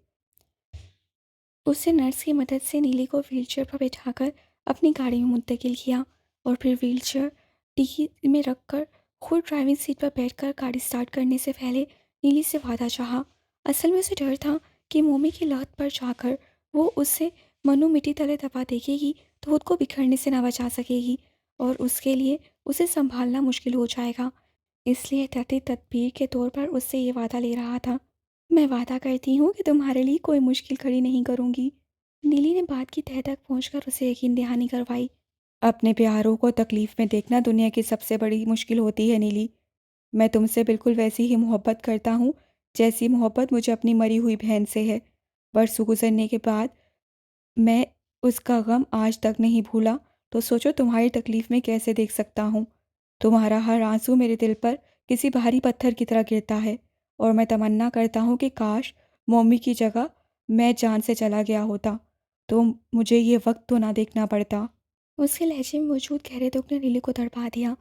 اس نے نرس کی مدد سے نیلی کو ویل چیئر پر بٹھا کر اپنی گاڑی میں منتقل کیا اور پھر ویل چیئر ڈگی میں رکھ کر خود ڈرائیونگ سیٹ پر بیٹھ کر گاڑی سٹارٹ کرنے سے پہلے نیلی سے وعدہ چاہا۔ اصل میں اسے ڈر تھا کہ مومی کی لت پر جا کر وہ اسے منو مٹی تلے دبا دیکھے گی تو خود کو بکھرنے سے نہ بچا سکے گی اور اس کے لیے اسے سنبھالنا مشکل ہو جائے گا، اس لیے احتیاطی تدبیر کے طور پر اس سے یہ وعدہ لے رہا تھا، میں وعدہ کرتی ہوں کہ تمہارے لیے کوئی مشکل کھڑی نہیں کروں گی۔ نیلی نے بات کی تہہ تک پہنچ کر اسے یقین دہانی کروائی۔ اپنے پیاروں کو تکلیف میں دیکھنا دنیا کی سب سے بڑی مشکل ہوتی ہے نیلی، میں تم سے بالکل ویسی ہی محبت کرتا ہوں جیسی محبت مجھے اپنی مری ہوئی بہن سے ہے۔ برسوں گزرنے کے بعد میں اس کا غم آج تک نہیں بھولا، تو سوچو تمہاری تکلیف میں کیسے دیکھ سکتا ہوں۔ تمہارا ہر آنسو میرے دل پر کسی بھاری پتھر کی طرح گرتا ہے اور میں تمنا کرتا ہوں کہ کاش مومی کی جگہ میں جان سے چلا گیا ہوتا تو مجھے یہ وقت تو نہ دیکھنا پڑتا۔ اس کے لہجے میں موجود گہرے دکھ نے نیلی کو تڑپا دیا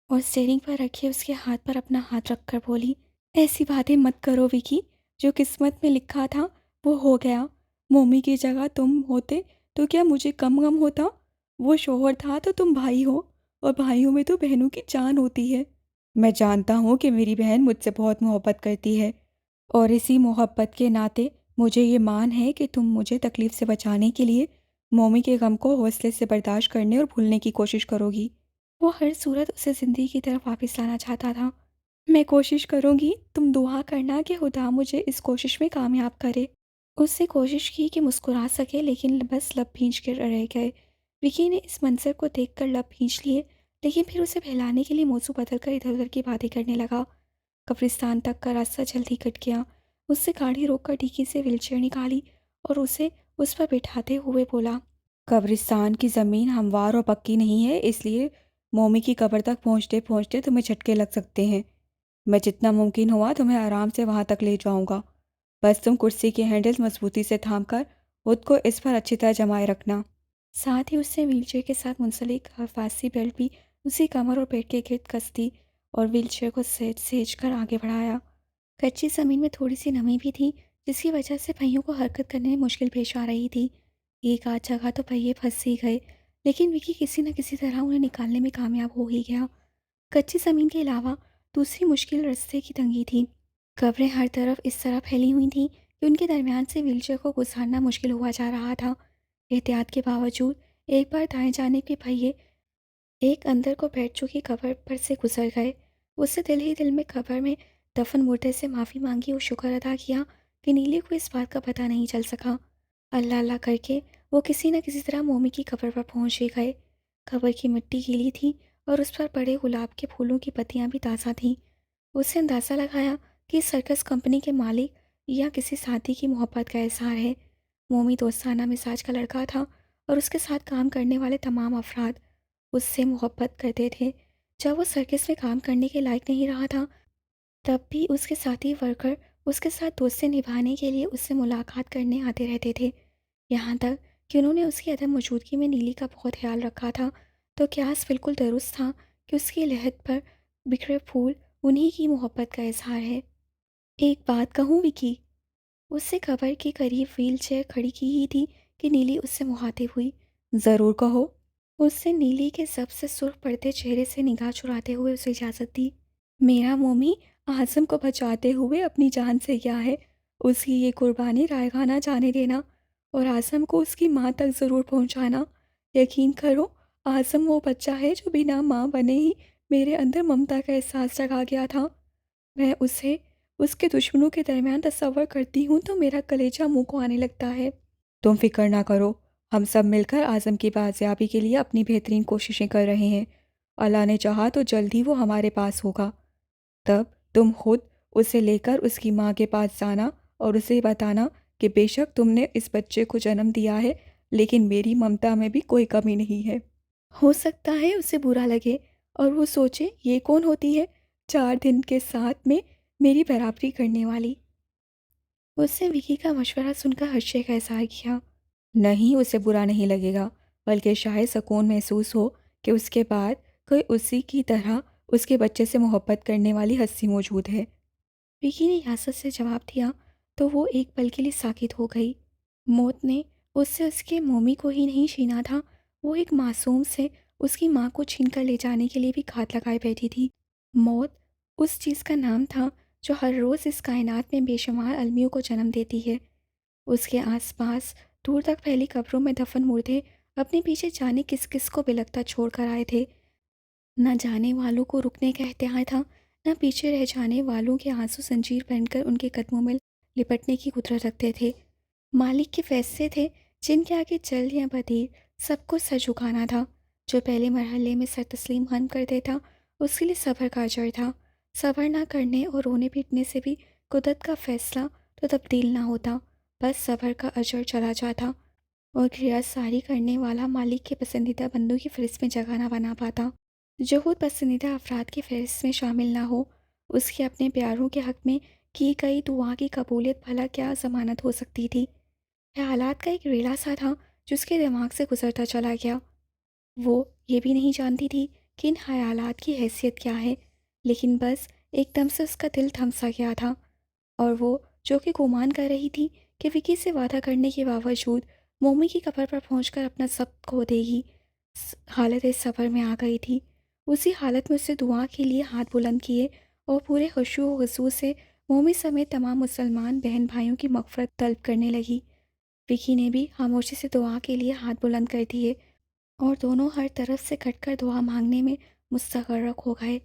اور اسٹیئرنگ پر رکھے اس کے ہاتھ پر اپنا ہاتھ رکھ کر بولی، ایسی باتیں مت کرو وکی، جو قسمت میں لکھا تھا وہ ہو گیا۔ مومی کی جگہ تم ہوتے تو کیا مجھے کم غم ہوتا؟ وہ شوہر تھا تو تم بھائی ہو، اور بھائیوں میں تو بہنوں کی جان ہوتی ہے۔ میں جانتا ہوں کہ میری بہن مجھ سے بہت محبت کرتی ہے اور اسی محبت کے ناطے مجھے یہ مان ہے کہ تم مجھے تکلیف سے بچانے کے لیے مومی کے غم کو حوصلے سے برداشت کرنے اور بھولنے کی کوشش کرو گی۔ وہ ہر صورت اسے زندگی کی طرف واپس لانا چاہتا تھا۔ میں کوشش کروں گی، تم دعا کرنا کہ خدا مجھے اس کوشش میں کامیاب کرے۔ اس نے کوشش کی کہ مسکرا سکے لیکن بس لب بھینچ کر رہ گئے۔ وکی نے اس منظر کو دیکھ کر لب بھینچ لیے لیکن پھر اسے بہلانے کے لیے موضوع بدل کر ادھر ادھر کی باتیں کرنے لگا۔ قبرستان تک کا راستہ جلدی کٹ گیا۔ اس سے گاڑی روک کر ڈیکی سے ویل چیئر نکالی اور اسے اس پر بٹھاتے ہوئے بولا، قبرستان کی زمین ہموار اور پکی نہیں ہے، اس لیے مومی کی قبر تک پہنچتے پہنچتے تمہیں جھٹکے لگ سکتے ہیں۔ میں جتنا ممکن ہوا تمہیں آرام سے وہاں تک لے جاؤں گا، بس تم کرسی کے ہینڈل مضبوطی سے تھام کر خود کو اس پر اچھی طرح جمائے رکھنا۔ ساتھ ہی اس نے ویل چیئر کے ساتھ منسلک حفاظتی بیلٹ بھی اسی کمر اور پیٹ کے گرد کس دی اور ویل چیئر کو سہج سہج کر آگے بڑھایا۔ کچی زمین میں تھوڑی سی نمی بھی تھی جس کی وجہ سے پہیوں کو حرکت کرنے میں مشکل پیش آ رہی تھی۔ ایک آدھ جگہ تو پہیے پھنس ہی گئے لیکن وکی کسی نہ کسی طرح انہیں نکالنے میں کامیاب ہو ہی گیا۔ کچی زمین کے علاوہ دوسری مشکل رستے کی تنگی تھی۔ قبریں ہر طرف اس طرح پھیلی ہوئی تھیں کہ ان کے درمیان سے ویل چیئر کو گزارنا مشکل ہوا جا رہا تھا۔ احتیاط کے باوجود ایک بار دائیں جانب کے پہیے ایک اندر کو بیٹھ چکی قبر پر سے گزر گئے۔ اس سے دل ہی دل میں قبر میں دفن مردے سے معافی مانگی اور شکر ادا کیا کہ نیلی کو اس بات کا پتہ نہیں چل سکا۔ اللہ اللہ کر کے وہ کسی نہ کسی طرح مومی کی قبر پر پہنچ ہی گئے۔ قبر کی مٹی گیلی تھی اور اس پر پڑے گلاب کے پھولوں کی پتیاں بھی تازہ تھیں۔ اس نے اندازہ لگایا کہ اس سرکس کمپنی کے مالک یا کسی ساتھی کی محبت کا اظہار ہے۔ مومی دوستانہ مزاج کا لڑکا تھا اور اس کے ساتھ کام کرنے والے تمام افراد اس سے محبت کرتے تھے۔ جب وہ سرکس میں کام کرنے کے لائق نہیں رہا تھا تب بھی اس کے ساتھی ورکر اس کے ساتھ دوستی نبھانے کے لیے اس سے ملاقات کرنے آتے رہتے تھے، یہاں تک کہ انہوں نے اس کی عدم موجودگی میں نیلی کا بہت خیال رکھا تھا۔ تو قیاس بالکل درست تھا کہ اس کی لحد پر بکھرے پھول انہی کی محبت کا اظہار ہے۔ ایک بات کہوں وکی؟ اس سے قبر کے قریب ویل چیئر کھڑی کی ہی تھی کہ نیلی اس سے مخاطب ہوئی۔ ضرور کہو۔ اس سے نیلی کے سب سے سرخ پڑتے چہرے سے نگاہ چراتے ہوئے اسے اجازت دی۔ میرا مومی اعظم کو بچاتے ہوئے اپنی جان سے کیا ہے، اس کی یہ قربانی رائگاں نہ جانے دینا اور اعظم کو اس کی ماں تک ضرور پہنچانا۔ یقین کرو اعظم وہ بچہ ہے جو بنا ماں بنے ہی میرے اندر ممتا کا احساس جگا گیا تھا۔ میں اسے اس کے دشمنوں کے درمیان تصور کرتی ہوں تو میرا کلیجہ منہ کو آنے لگتا ہے۔ تم فکر نہ کرو، ہم سب مل کر اعظم کی بازیابی کے لیے اپنی بہترین کوششیں کر رہے ہیں۔ اللہ نے چاہا تو جلد ہی وہ ہمارے پاس ہوگا۔ تب تم خود اسے لے کر اس کی ماں کے پاس جانا اور اسے بتانا کہ بے شک تم نے اس بچے کو جنم دیا ہے لیکن میری ممتا میں بھی کوئی کمی نہیں ہے۔ ہو سکتا ہے اسے برا لگے اور وہ سوچے یہ کون ہوتی ہے 4 دن کے ساتھ میں میری برابری کرنے والی۔ اس نے وکی کا مشورہ سن کر حشے کا اظہار کیا۔ نہیں، اسے برا نہیں لگے گا بلکہ شاید سکون محسوس ہو کہ اس کے بعد کوئی اسی کی طرح اس کے بچے سے محبت کرنے والی ہستی موجود ہے۔ وکی نے یاست سے جواب دیا تو وہ ایک پل کے لیے ساکت ہو گئی۔ موت نے اس سے اس کے مومی کو ہی نہیں چھینا تھا، وہ ایک معصوم سے اس کی ماں کو چھین کر لے جانے کے لیے بھی گھات لگائے بیٹھی تھی۔ موت اس چیز کا نام تھا جو ہر روز اس کائنات میں بے شمار المیوں کو جنم دیتی ہے۔ اس کے آس پاس دور تک پھیلی قبروں میں دفن مردے اپنے پیچھے جانے کس کس کو بلکتا چھوڑ کر آئے تھے۔ نہ جانے والوں کو رکنے کا اختیار تھا، نہ پیچھے رہ جانے والوں کے آنسو زنجیر بن کر ان کے قدموں میں لپٹنے کی قدرت رکھتے تھے۔ مالک کے فیصلے تھے جن کے آگے جلد یا بدیر سب کو سر جھکانا تھا۔ جو پہلے مرحلے میں سر تسلیم خم کر دیتا اس کے لیے صبر کا اجر تھا۔ صبر نہ کرنے اور رونے پیٹنے سے بھی قدرت کا فیصلہ تو تبدیل نہ ہوتا، بس صبر کا اجر چلا جاتا اور گریزساری کرنے والا مالک کے پسندیدہ بندوں کی فہرست میں جگہ نہ بنا پاتا۔ جو خود پسندیدہ افراد کی فہرست میں شامل نہ ہو، اس کے اپنے پیاروں کے حق میں کی گئی دعا کی قبولیت بھلا کیا ضمانت ہو سکتی تھی؟ خیالات کا ایک ریلا سا تھا جو اس کے دماغ سے گزرتا چلا گیا۔ وہ یہ بھی نہیں جانتی تھی کہ ان خیالات کی حیثیت کیا ہے، لیکن بس ایک دم سے اس کا دل تھم سا گیا تھا، اور وہ جو کہ گمان کر رہی تھی کہ وکی سے وعدہ کرنے کے باوجود مومی کی قبر پر پہنچ کر اپنا سب کھو دے گی، حالت صبر میں آ گئی تھی۔ اسی حالت میں اسے دعا کے لیے ہاتھ بلند کیے اور پورے خشوع و خضوع سے مومی سمیت تمام مسلمان بہن بھائیوں کی مغفرت طلب کرنے لگی۔ وکی نے بھی خاموشی سے دعا کے لیے ہاتھ بلند کر دیے اور دونوں ہر طرف سے کٹ کر دعا مانگنے میں مستغرق ہو گئے۔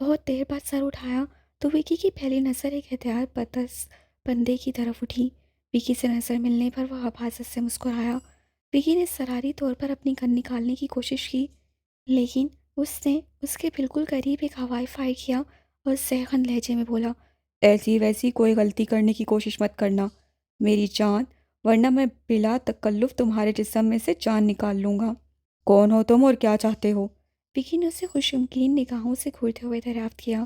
بہت دیر بعد سر اٹھایا تو وکی کی پہلی نظر ایک ہتھیار پرست بندے کی طرف اٹھی۔ وکی سے نظر ملنے پر وہ حفاظت سے مسکرایا۔ وکی نے سراری طور پر اپنی گن نکالنے کی کوشش کی، لیکن اس نے اس کے بالکل قریب ایک ہوائی فائر کیا اور سہخند لہجے میں بولا، ایسی ویسی کوئی غلطی کرنے کی کوشش مت کرنا میری جان، ورنہ میں بلا تکلف تمہارے جسم میں سے جان نکال لوں گا۔ کون ہو تم اور کیا چاہتے ہو؟ وکی نے اسے خوشمگین نگاہوں سے گھورتے ہوئے دریافت کیا۔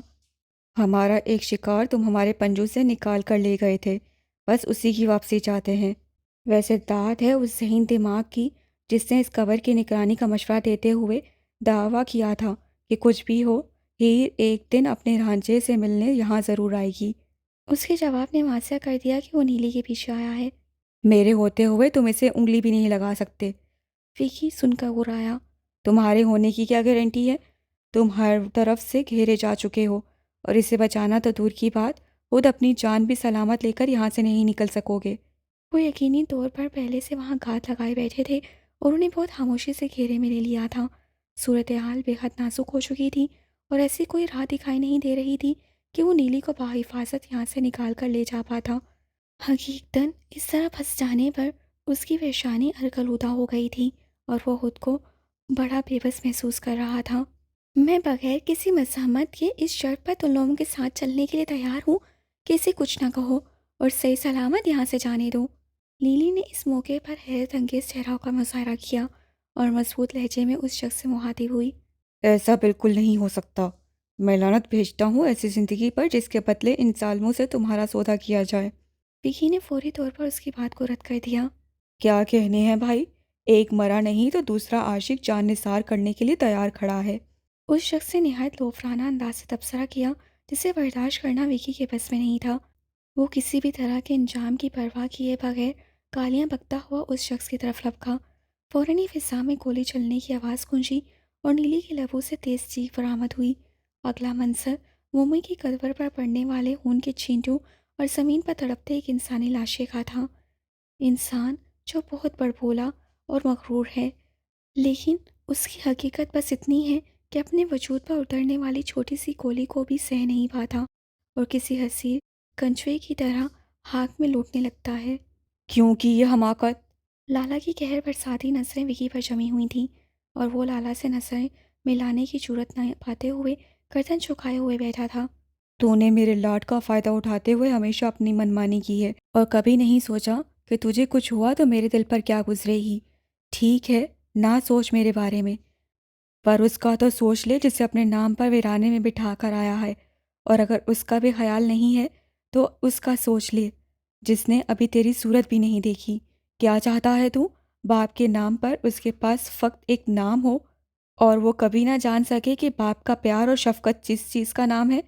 ہمارا ایک شکار تم ہمارے پنجوں سے نکال کر لے گئے تھے، بس اسی کی واپسی چاہتے ہیں۔ ویسے داد ہے اس ذہین دماغ کی جس نے اس قبر کی نگرانی کا مشورہ دیتے ہوئے دعویٰ کیا تھا کہ کچھ بھی ہو ہیر ایک دن اپنے رانجھے سے ملنے یہاں ضرور آئے گی۔ اس کے جواب نے واضح کر دیا کہ وہ نیلی کے پیچھے آیا ہے۔ میرے ہوتے ہوئے تم اسے انگلی بھی نہیں لگا سکتے۔ وکی سن کر گرایا، تمہارے ہونے کی کیا گارنٹی ہے؟ تم ہر طرف سے گھیرے جا چکے ہو اور اسے بچانا تو دور کی بات، خود اپنی جان بھی سلامت لے کر یہاں سے نہیں نکل سکو گے۔ وہ یقینی طور پر پہلے سے وہاں گھات لگائے بیٹھے تھے اور انہیں بہت خاموشی سے گھیرے میں لے لیا تھا۔ صورتحال بے حد نازک ہو چکی تھی اور ایسی کوئی راہ دکھائی نہیں دے رہی تھی کہ وہ نیلی کو بحفاظت یہاں سے نکال کر لے جا پاتا۔ حقیقتاً اس طرح پھنس جانے پر اس کی پیشانی ارغلودہ ہو گئی تھی اور وہ خود کو بڑا بے بس محسوس کر رہا تھا۔ میں بغیر کسی مزاحمت کے اس شرط پر تم لوگوں کے ساتھ چلنے کے لیے تیار ہوں کہ اسے کچھ نہ کہو اور صحیح سلامت یہاں سے جانے دو۔ لیلی نے اس موقع پر حیرت انگیز چہرہ کا مظاہرہ کیا اور مضبوط لہجے میں اس شخص سے مخاطب ہوئی، ایسا بالکل نہیں ہو سکتا۔ میں لعنت بھیجتا ہوں ایسی زندگی پر جس کے بدلے ان ظالموں سے تمہارا سودا کیا جائے۔ وکی نے فوری طور پر اس کی بات کو رد کر دیا۔ کیا کہنے ہیں بھائی، ایک مرا نہیں تو دوسرا عاشق جان نثار کرنے کے لیے تیار کھڑا ہے۔ اس شخص نے نہایت لوفرانہ انداز سے تبصرہ کیا جسے برداشت کرنا وکی کے بس میں نہیں تھا۔ وہ کسی بھی طرح کے انجام کی پرواہ کیے بغیر گالیاں بکتا ہوا اس شخص کی طرف لپکا۔ فوراً ہی فضا میں گولی چلنے کی آواز گونجی اور نیلی کے لبوں سے تیز چیخ برآمد ہوئی۔ اگلا منظر مومی کی قبر پر پڑنے والے خون کے چھینٹوں اور زمین پر تڑپتے ایک انسانی لاشے کا تھا۔ انسان جو بہت بڑبولا اور مغرور ہے، لیکن اس کی حقیقت بس اتنی ہے کہ اپنے وجود پر اترنے والی چھوٹی سی گولی کو بھی سہ نہیں پاتا اور کسی حسیر کنچوے کی طرح ہاک میں لوٹنے لگتا ہے۔ کیوں کی یہ حماقت؟ لالا کی قہر برساتی نظریں وکی پر جمی ہوئی تھیں اور وہ لالا سے نظریں ملانے کی جرأت نہ پاتے ہوئے گردن جھکائے ہوئے بیٹھا تھا۔ تو نے میرے لاڈ کا فائدہ اٹھاتے ہوئے ہمیشہ اپنی منمانی کی ہے اور کبھی نہیں سوچا کہ تجھے کچھ ہوا تو میرے دل پر کیا گزرے گی۔ ٹھیک ہے، نہ سوچ میرے بارے میں، پر اس کا تو سوچ لے جسے اپنے نام پر ویرانے میں بٹھا کر آیا ہے، اور اگر اس کا بھی خیال نہیں ہے تو اس کا سوچ لے جس نے ابھی تیری صورت بھی نہیں دیکھی۔ کیا چاہتا ہے تو؟ باپ کے نام پر اس کے پاس فقط ایک نام ہو اور وہ کبھی نہ جان سکے کہ باپ کا پیار اور شفقت جس چیز کا نام ہے۔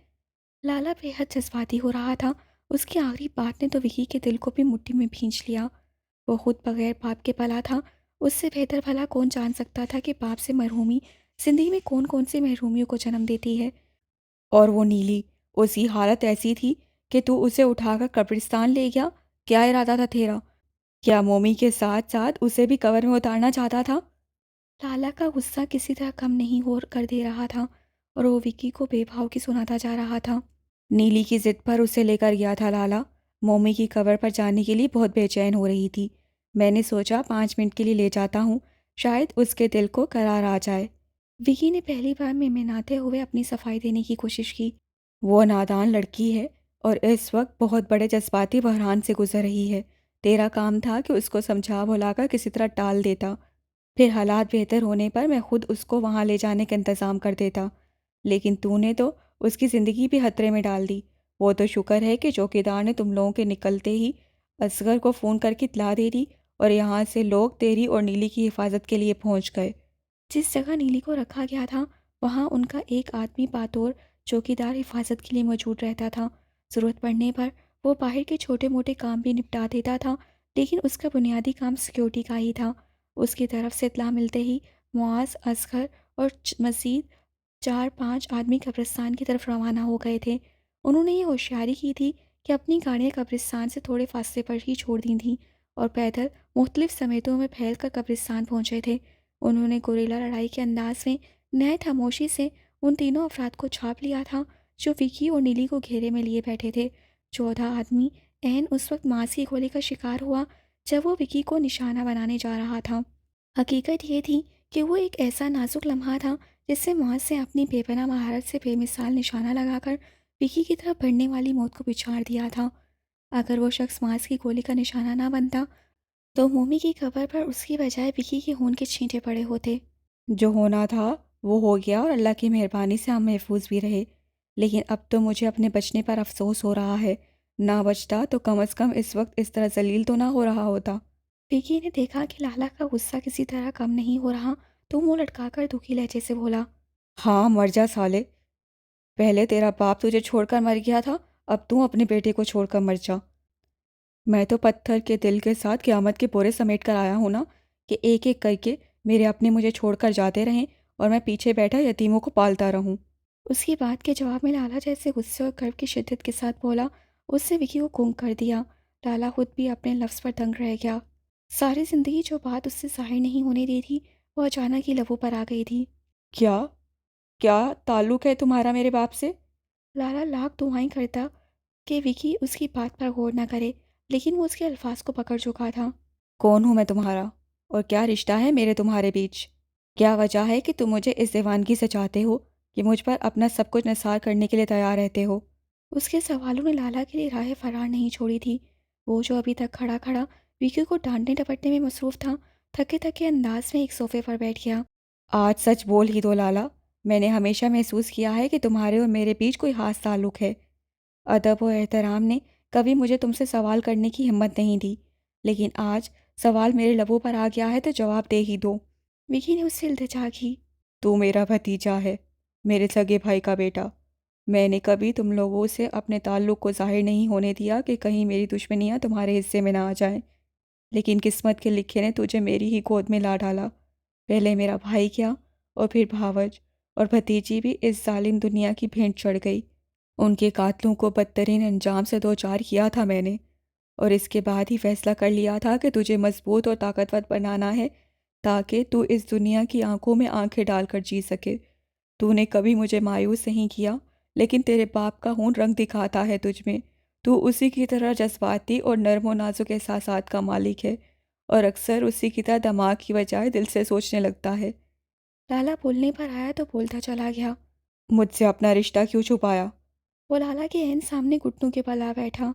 لالا بے حد جذباتی ہو رہا تھا۔ اس کی آخری بات نے تو وکی کے دل کو بھی مٹھی میں بھینچ لیا۔ وہ خود بغیر باپ کے پلا تھا، اس سے بہتر بھلا کون جان سکتا تھا کہ باپ سے محرومی زندگی میں کون کون سی محرومیوں کو جنم دیتی ہے۔ اور وہ نیلی، اس کی حالت ایسی تھی کہ تو اسے اٹھا کر قبرستان لے گیا۔ کیا ارادہ تھا تیرا؟ کیا مومی کے ساتھ ساتھ اسے بھی قبر میں اتارنا چاہتا تھا؟ لالا کا غصہ کسی طرح کم نہیں ہو کر دے رہا تھا اور وہ وکی کو بے بھاؤ کی سناتا جا رہا تھا۔ نیلی کی ضد پر اسے لے کر گیا تھا لالا، مومی کی قبر پر جانے کے لیے بہت بے چین ہو رہی تھی۔ میں نے سوچا 5 منٹ کے لیے لے جاتا ہوں، شاید اس کے دل کو قرار آ جائے۔ وکی نے پہلی بار منمناتے ہوئے اپنی صفائی دینے کی کوشش کی۔ وہ نادان لڑکی ہے اور اس وقت بہت بڑے جذباتی بحران سے گزر رہی ہے۔ تیرا کام تھا کہ اس کو سمجھا بھلا کر کسی طرح ٹال دیتا، پھر حالات بہتر ہونے پر میں خود اس کو وہاں لے جانے کا انتظام کر دیتا، لیکن تو نے تو اس کی زندگی بھی خطرے میں ڈال دی۔ وہ تو شکر ہے کہ چوکیدار نے تم لوگوں کے نکلتے ہی اصغر کو فون کر کے اطلاع دے دی اور یہاں سے لوگ تیری اور نیلی کی حفاظت کے لیے پہنچ گئے۔ جس جگہ نیلی کو رکھا گیا تھا وہاں ان کا ایک آدمی بطور چوکیدار حفاظت کے لیے موجود رہتا تھا۔ ضرورت پڑنے پر وہ باہر کے چھوٹے موٹے کام بھی نپٹا دیتا تھا، لیکن اس کا بنیادی کام سیکیورٹی کا ہی تھا۔ اس کی طرف سے اطلاع ملتے ہی معاذ، اصغر اور مزید 4-5 آدمی قبرستان کی طرف روانہ ہو گئے تھے۔ انہوں نے یہ ہوشیاری کی تھی کہ اپنی گاڑیاں قبرستان سے تھوڑے فاصلے پر ہی چھوڑ دی تھیں اور پیدل مختلف سمیتوں میں پھیل کر قبرستان پہنچے تھے۔ انہوں نے گوریلا لڑائی کے انداز میں نہایت خاموشی سے ان تینوں افراد کو چھاپ لیا تھا جو وکی اور نیلی کو گھیرے میں لیے بیٹھے تھے۔ 14 آدمی عین اس وقت ماس کی گولی کا شکار ہوا جب وہ وکی کو نشانہ بنانے جا رہا تھا۔ حقیقت یہ تھی کہ وہ ایک ایسا نازک لمحہ تھا جس سے معاذ نے اپنی بے پناہ مہارت سے بے مثال نشانہ لگا کر وکی کی طرف بڑھنے والی موت کو پچھاڑ دیا تھا۔ اگر وہ شخص معاذ کی گولی کا نشانہ نہ بنتا تو مومی کی قبر پر اس کی بجائے وکی کے خون کے چھینٹے پڑے ہوتے۔ جو ہونا تھا وہ ہو گیا اور اللہ کی مہربانی سے ہم محفوظ بھی رہے، لیکن اب تو مجھے اپنے بچنے پر افسوس ہو رہا ہے۔ نہ بچتا تو کم از کم اس وقت اس طرح ذلیل تو نہ ہو رہا ہوتا۔ وکی نے دیکھا کہ لالا کا غصہ کسی طرح کم نہیں ہو رہا تو منہ لٹکا کر دکھی لہجے سے بولا، ہاں مر جا سالے، پہلے تیرا باپ تجھے چھوڑ کر مر گیا تھا، اب تو اپنے بیٹے کو چھوڑ کر مر جا۔ میں تو پتھر کے دل کے ساتھ قیامت کے بورے سمیٹ کر آیا ہوں نا، کہ ایک ایک کر کے میرے اپنے مجھے چھوڑ کر جاتے رہیں اور میں پیچھے بیٹھا یتیموں کو پالتا رہوں۔ اس کی بات کے جواب میں لالا جیسے غصے اور کرب کی شدت کے ساتھ بولا، اس نے وکی کو گم کر دیا۔ لالا خود بھی اپنے لفظ پر دنگ رہ گیا۔ ساری زندگی جو بات اس سے ظاہر نہیں ہونے دی تھی وہ اچانک ہی لبوں پر آ گئی تھی۔ کیا کیا تعلق ہے تمہارا میرے باپ سے؟ لالا لاکھ دعائیں کرتا کہ وکی اس کی بات پر غور نہ کرے، لیکن وہ اس کے الفاظ کو پکڑ چکا تھا۔ کون ہوں میں تمہارا، اور کیا رشتہ ہے میرے تمہارے بیچ؟ کیا وجہ ہے کہ تم مجھے اس دیوانگی سے چاہتے ہو کہ مجھ پر اپنا سب کچھ نثار کرنے کے لیے تیار رہتے ہو؟ اس کے سوالوں نے لالا کے لیے راہ فرار نہیں چھوڑی تھی۔ وہ جو ابھی تک کھڑا کھڑا وکی کو ڈانٹنے ڈپٹنے میں مصروف تھا، تھکے تھکے انداز میں ایک صوفے پر بیٹھ گیا۔ آج سچ بول ہی دو لالا، میں نے ہمیشہ محسوس کیا ہے کہ تمہارے اور میرے بیچ کوئی خاص تعلق ہے۔ ادب و احترام نے کبھی مجھے تم سے سوال کرنے کی ہمت نہیں دی، لیکن آج سوال میرے لبوں پر آ گیا ہے تو جواب دے ہی دو۔ وکی نے اس سے التجا کی۔ تو میرا بھتیجا ہے، میرے سگے بھائی کا بیٹا۔ میں نے کبھی تم لوگوں سے اپنے تعلق کو ظاہر نہیں ہونے دیا کہ کہیں میری دشمنیاں تمہارے حصے میں نہ آ جائیں، لیکن قسمت کے لکھے نے تجھے میری ہی گود میں لا ڈالا۔ پہلے میرا بھائی کیا، اور پھر بھاوج اور بھتیجی بھی اس ظالم دنیا کی بھینٹ چڑھ گئی۔ ان کے قاتلوں کو بدترین انجام سے دوچار کیا تھا میں نے، اور اس کے بعد ہی فیصلہ کر لیا تھا کہ تجھے مضبوط اور طاقتور بنانا ہے تاکہ تو اس دنیا کی آنکھوں میں آنکھیں ڈال کر جی سکے۔ تو نے کبھی مجھے مایوس نہیں کیا، لیکن تیرے باپ کا خون رنگ دکھاتا ہے تجھ میں۔ تو اسی کی طرح جذباتی اور نرم و نازک احساسات کا مالک ہے، اور اکثر اسی کی طرح دماغ کی بجائے دل سے سوچنے لگتا ہے۔ لالا بولنے پر آیا تو بولتا چلا گیا۔ مجھ سے اپنا رشتہ کیوں چھپایا؟ وہ لالا کے عین سامنے گھٹنوں کے بل آ بیٹھا۔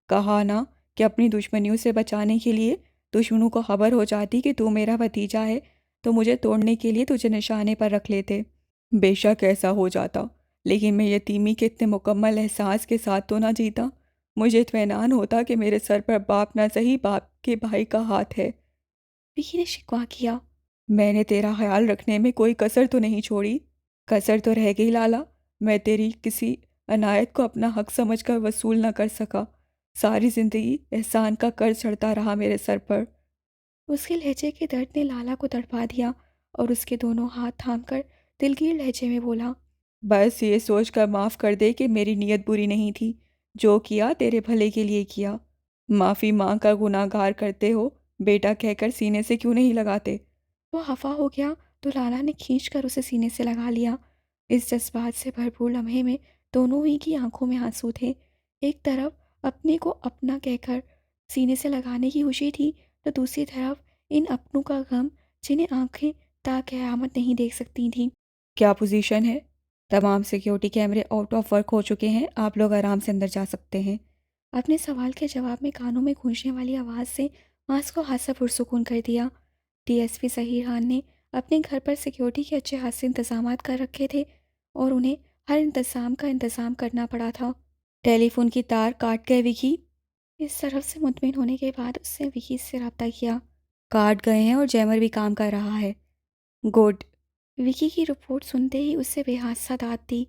کہا نا کہ اپنی دشمنیوں سے بچانے کے لیے دشمنوں کو خبر ہو جاتی کہ تو میرا بھتیجا ہے تو مجھے توڑنے کے لیے تجھے نشانے پر رکھ لیتے۔ بے شک ایسا ہو جاتا، لیکن میں یتیمی کے اتنے مکمل احساس کے ساتھ تو نہ جیتا۔ مجھے اطمینان ہوتا کہ میرے سر پر باپ نہ صحیح باپ کے بھائی کا ہاتھ ہے۔ وکی نے شکوہ کیا۔ میں نے تیرا خیال رکھنے میں کوئی کسر تو نہیں چھوڑی؟ کسر تو رہ گئی لالا، میں تیری کسی عنایت کو اپنا حق سمجھ کر وصول نہ کر سکا۔ ساری زندگی احسان کا قرض چڑھتا رہا میرے سر پر۔ اس کے لہجے کے درد نے لالا کو تڑپا دیا اور اس کے دونوں ہاتھ تھام کر دلگیر لہجے میں بولا، بس یہ سوچ کر معاف کر دے کہ میری نیت بری نہیں تھی، جو کیا تیرے بھلے کے لیے کیا۔ معافی مانگ کر گناہ گار کرتے ہو، بیٹا کہہ کر سینے سے کیوں نہیں لگاتے؟ وہ خفا ہو گیا تو لالا نے کھینچ کر اسے سینے سے لگا لیا۔ اس جذبات سے بھرپور لمحے میں دونوں ہی کی آنکھوں میں آنسو تھے۔ ایک طرف اپنے کو اپنا کہہ کر سینے سے لگانے کی خوشی تھی تو دوسری طرف ان اپنوں کا غم جنہیں آنکھیں تا قیامت نہیں دیکھ سکتی تھیں۔ کیا پوزیشن ہے؟ تمام سیکیورٹی کیمرے آؤٹ آف ورک ہو چکے ہیں، آپ لوگ آرام سے اندر جا سکتے ہیں۔ اپنے سوال کے جواب میں کانوں میں گونجنے والی آواز سے ماس کو خاصا پرسکون کر دیا۔ D S P Zaheer Khan نے اپنے گھر پر سیکیورٹی کے اچھے خاصے انتظامات کر رکھے تھے اور انہیں ہر انتظام کا انتظام کرنا پڑا تھا۔ ٹیلی فون کی تار کاٹ گئے وکی؟ اس طرف سے مطمئن ہونے کے بعد اس نے وکی سے رابطہ کیا۔ کاٹ گئے ہیں اور جیمر بھی کام کر رہا ہے۔ گڈ۔ وکی کی رپورٹ سنتے ہی اس سے بے حادثہ داد دی۔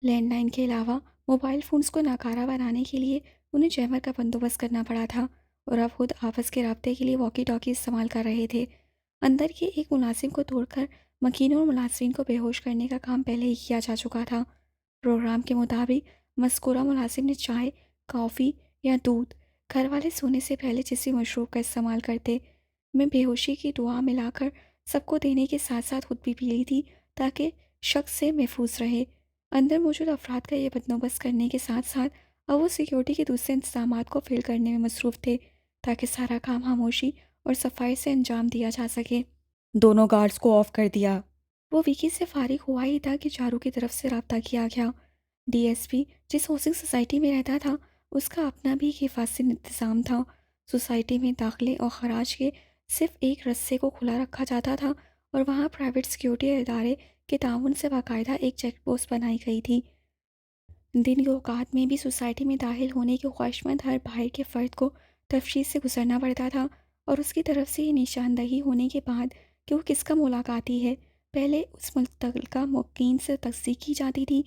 لینڈ لائن کے علاوہ موبائل فونز کو ناکارہ بنانے کے لیے انہیں جیمر کا بندوبست کرنا پڑا تھا اور اب خود آپس کے رابطے کے لیے واکی ٹاکی استعمال کر رہے تھے۔ اندر کے ایک ملازم کو توڑ کر مکینوں اور ملازمین کو بے ہوش کرنے کا کام پہلے ہی کیا جا چکا تھا۔ پروگرام کے مطابق مذکورہ ملازم نے چائے، کافی یا دودھ گھر والے سونے سے پہلے جس بھی مشروب کا استعمال کرتے میں بے ہوشی کی دعا ملا کر سب کو دینے کے ساتھ ساتھ خود بھی پی لی تھی تاکہ شخص سے محفوظ رہے۔ اندر موجود افراد کا یہ بندوبست کرنے کے ساتھ ساتھ اب وہ سیکیورٹی کے دوسرے انتظامات کو فل کرنے میں مصروف تھے تاکہ سارا کام خاموشی اور صفائی سے انجام دیا جا سکے۔ دونوں گارڈز کو آف کر دیا۔ وہ وکی سے فارغ ہوا ہی تھا کہ چاروں کی طرف سے رابطہ کیا گیا۔ ڈی ایس پی جس ہاؤسنگ سوسائٹی میں رہتا تھا اس کا اپنا بھی حفاظتی انتظام تھا۔ سوسائٹی میں داخلے اور خراج کے صرف ایک رستے کو کھلا رکھا جاتا تھا اور وہاں پرائیویٹ سیکیورٹی ادارے کے تعاون سے باقاعدہ ایک چیک پوسٹ بنائی گئی تھی۔ دن کے اوقات میں بھی سوسائٹی میں داخل ہونے کے خواہشمند ہر باہر کے فرد کو تفتیش سے گزرنا پڑتا تھا اور اس کی طرف سے یہ نشاندہی ہونے کے بعد کہ وہ کس کا ملاقاتی ہے، پہلے اس متعلقہ مقیم سے تصدیق کی جاتی تھی،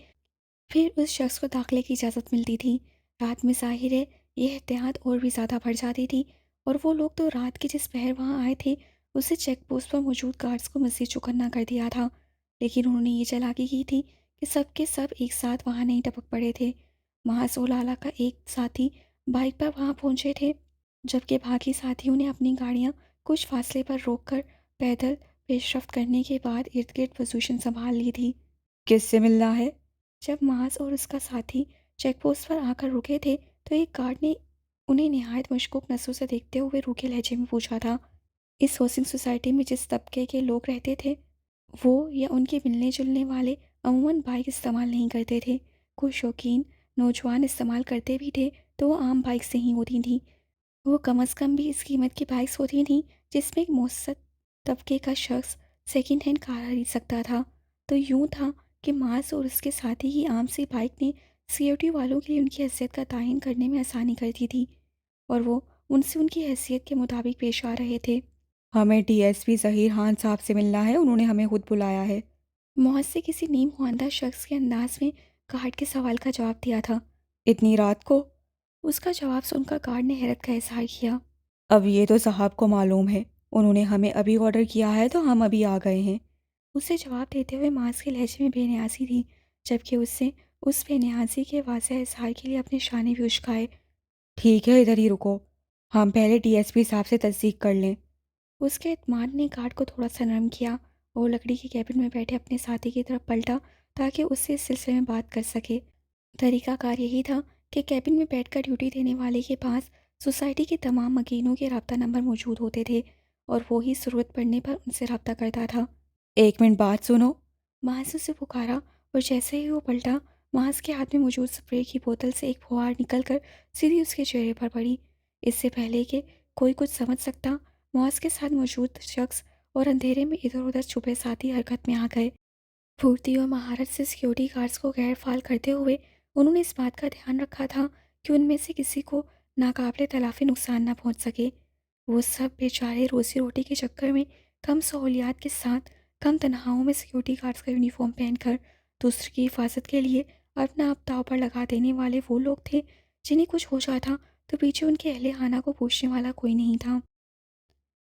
پھر اس شخص کو داخلے کی اجازت ملتی تھی۔ رات میں ظاہر ہے یہ احتیاط اور بھی زیادہ بڑھ جاتی تھی، اور وہ لوگ تو رات کے جس پہر وہاں آئے تھے اسے چیک پوسٹ پر موجود گارڈز کو مزید چوکنا کر دیا تھا، لیکن انہوں نے یہ چالاکی کی تھی کہ سب کے سب ایک ساتھ وہاں نہیں ٹپک پڑے تھے۔ محض اولالا کا ایک ساتھی بائک پر وہاں پہنچے تھے، جبکہ باقی ساتھیوں نے اپنی گاڑیاں کچھ فاصلے پر روک کر پیدل پیش رفت کرنے کے بعد ارد گرد پوزیشن سنبھال لی تھی۔ کس سے ملنا ہے؟ جب محض اور اس کا ساتھی چیک پوسٹ پر آ کر رکے تھے تو ایک گارڈ نے انہیں نہایت مشکوک نظروں سے دیکھتے ہوئے روکھے لہجے میں پوچھا تھا۔ اس ہاؤسنگ سوسائٹی میں جس طبقے کے لوگ رہتے تھے وہ یا ان کے ملنے جلنے والے عموماً بائک استعمال نہیں کرتے تھے۔ کچھ شوقین نوجوان استعمال کرتے بھی تھے تو وہ عام بائک سے ہی ہوتی تھیں۔ وہ کم از کم بھی اس قیمت کی بائکس ہوتی تھیں جس میں ایک مؤسسات طبقے کا شخص سیکنڈ ہینڈ کار خرید سکتا تھا۔ تو یوں تھا کہ معاذ اور اس کے ساتھی کی عام سی بائک نے سیکیورٹی والوں کے لیے ان کی حیثیت کا تعین کرنے میں آسانی کر دی تھی، اور وہ ان سے ان کی حیثیت کے مطابق پیش آ رہے تھے۔ ہمیں D S P Zaheer Khan صاحب سے ملنا ہے، انہوں نے ہمیں خود بلایا ہے۔ معاذ سے کسی نیم خواندہ شخص کے انداز میں گارڈ کے سوال کا جواب دیا تھا۔ اتنی رات کو؟ اس کا جواب سن کر گارڈ نے حیرت کا اظہار کیا۔ اب یہ تو صاحب کو معلوم ہے، انہوں نے ہمیں ابھی آرڈر کیا ہے تو ہم ابھی آ گئے ہیں۔ اسے جواب دیتے ہوئے معاذ کے لہجے میں بے نیازی تھی، جبکہ اس بے نیازی کے واضح اظہار کے لیے اپنے شانے بھی اچکائے۔ ٹھیک ہے، ادھر ہی رکو، ہم پہلے ڈی ایس پی صاحب سے تصدیق کر لیں۔ اس کے اعتماد نے گارڈ کو تھوڑا سا نرم کیا اور لکڑی کے کیبن میں بیٹھے اپنے ساتھی کی طرف پلٹا تاکہ اس سے اس سلسلے میں بات کر سکے۔ طریقہ کار یہی تھا کہ کیبن میں بیٹھ کر ڈیوٹی دینے والے کے پاس سوسائٹی کے تمام مکینوں کے رابطہ نمبر موجود ہوتے تھے اور وہی ضرورت پڑنے پر ان سے رابطہ کرتا تھا۔ ایک منٹ بات سنو۔ محض اسے پکارا اور جیسے ہی وہ پلٹا محض کے ہاتھ میں موجود سپرے کی بوتل سے ایک پھوار نکل کر سیدھی اس کے چہرے پر پڑی۔ اس سے پہلے کہ کوئی کچھ سمجھ سکتا، معاذ کے ساتھ موجود شخص اور اندھیرے میں ادھر ادھر چھپے ساتھی حرکت میں آ گئے۔ پھرتی اور مہارت سے سیکیورٹی گارڈز کو غیر فعال کرتے ہوئے انہوں نے اس بات کا دھیان رکھا تھا کہ ان میں سے کسی کو ناقابل تلافی نقصان نہ پہنچ سکے۔ وہ سب بیچارے روزی روٹی کے چکر میں کم سہولیات کے ساتھ کم تنہاؤں میں سیکیورٹی گارڈز کا یونیفارم پہن کر دوسرے کی حفاظت کے لیے اپنا آپ داؤ پر لگا دینے والے وہ لوگ تھے جنہیں کچھ ہو جاتا تو پیچھے ان کے اہل خانہ کو پوچھنے والا کوئی نہیں تھا۔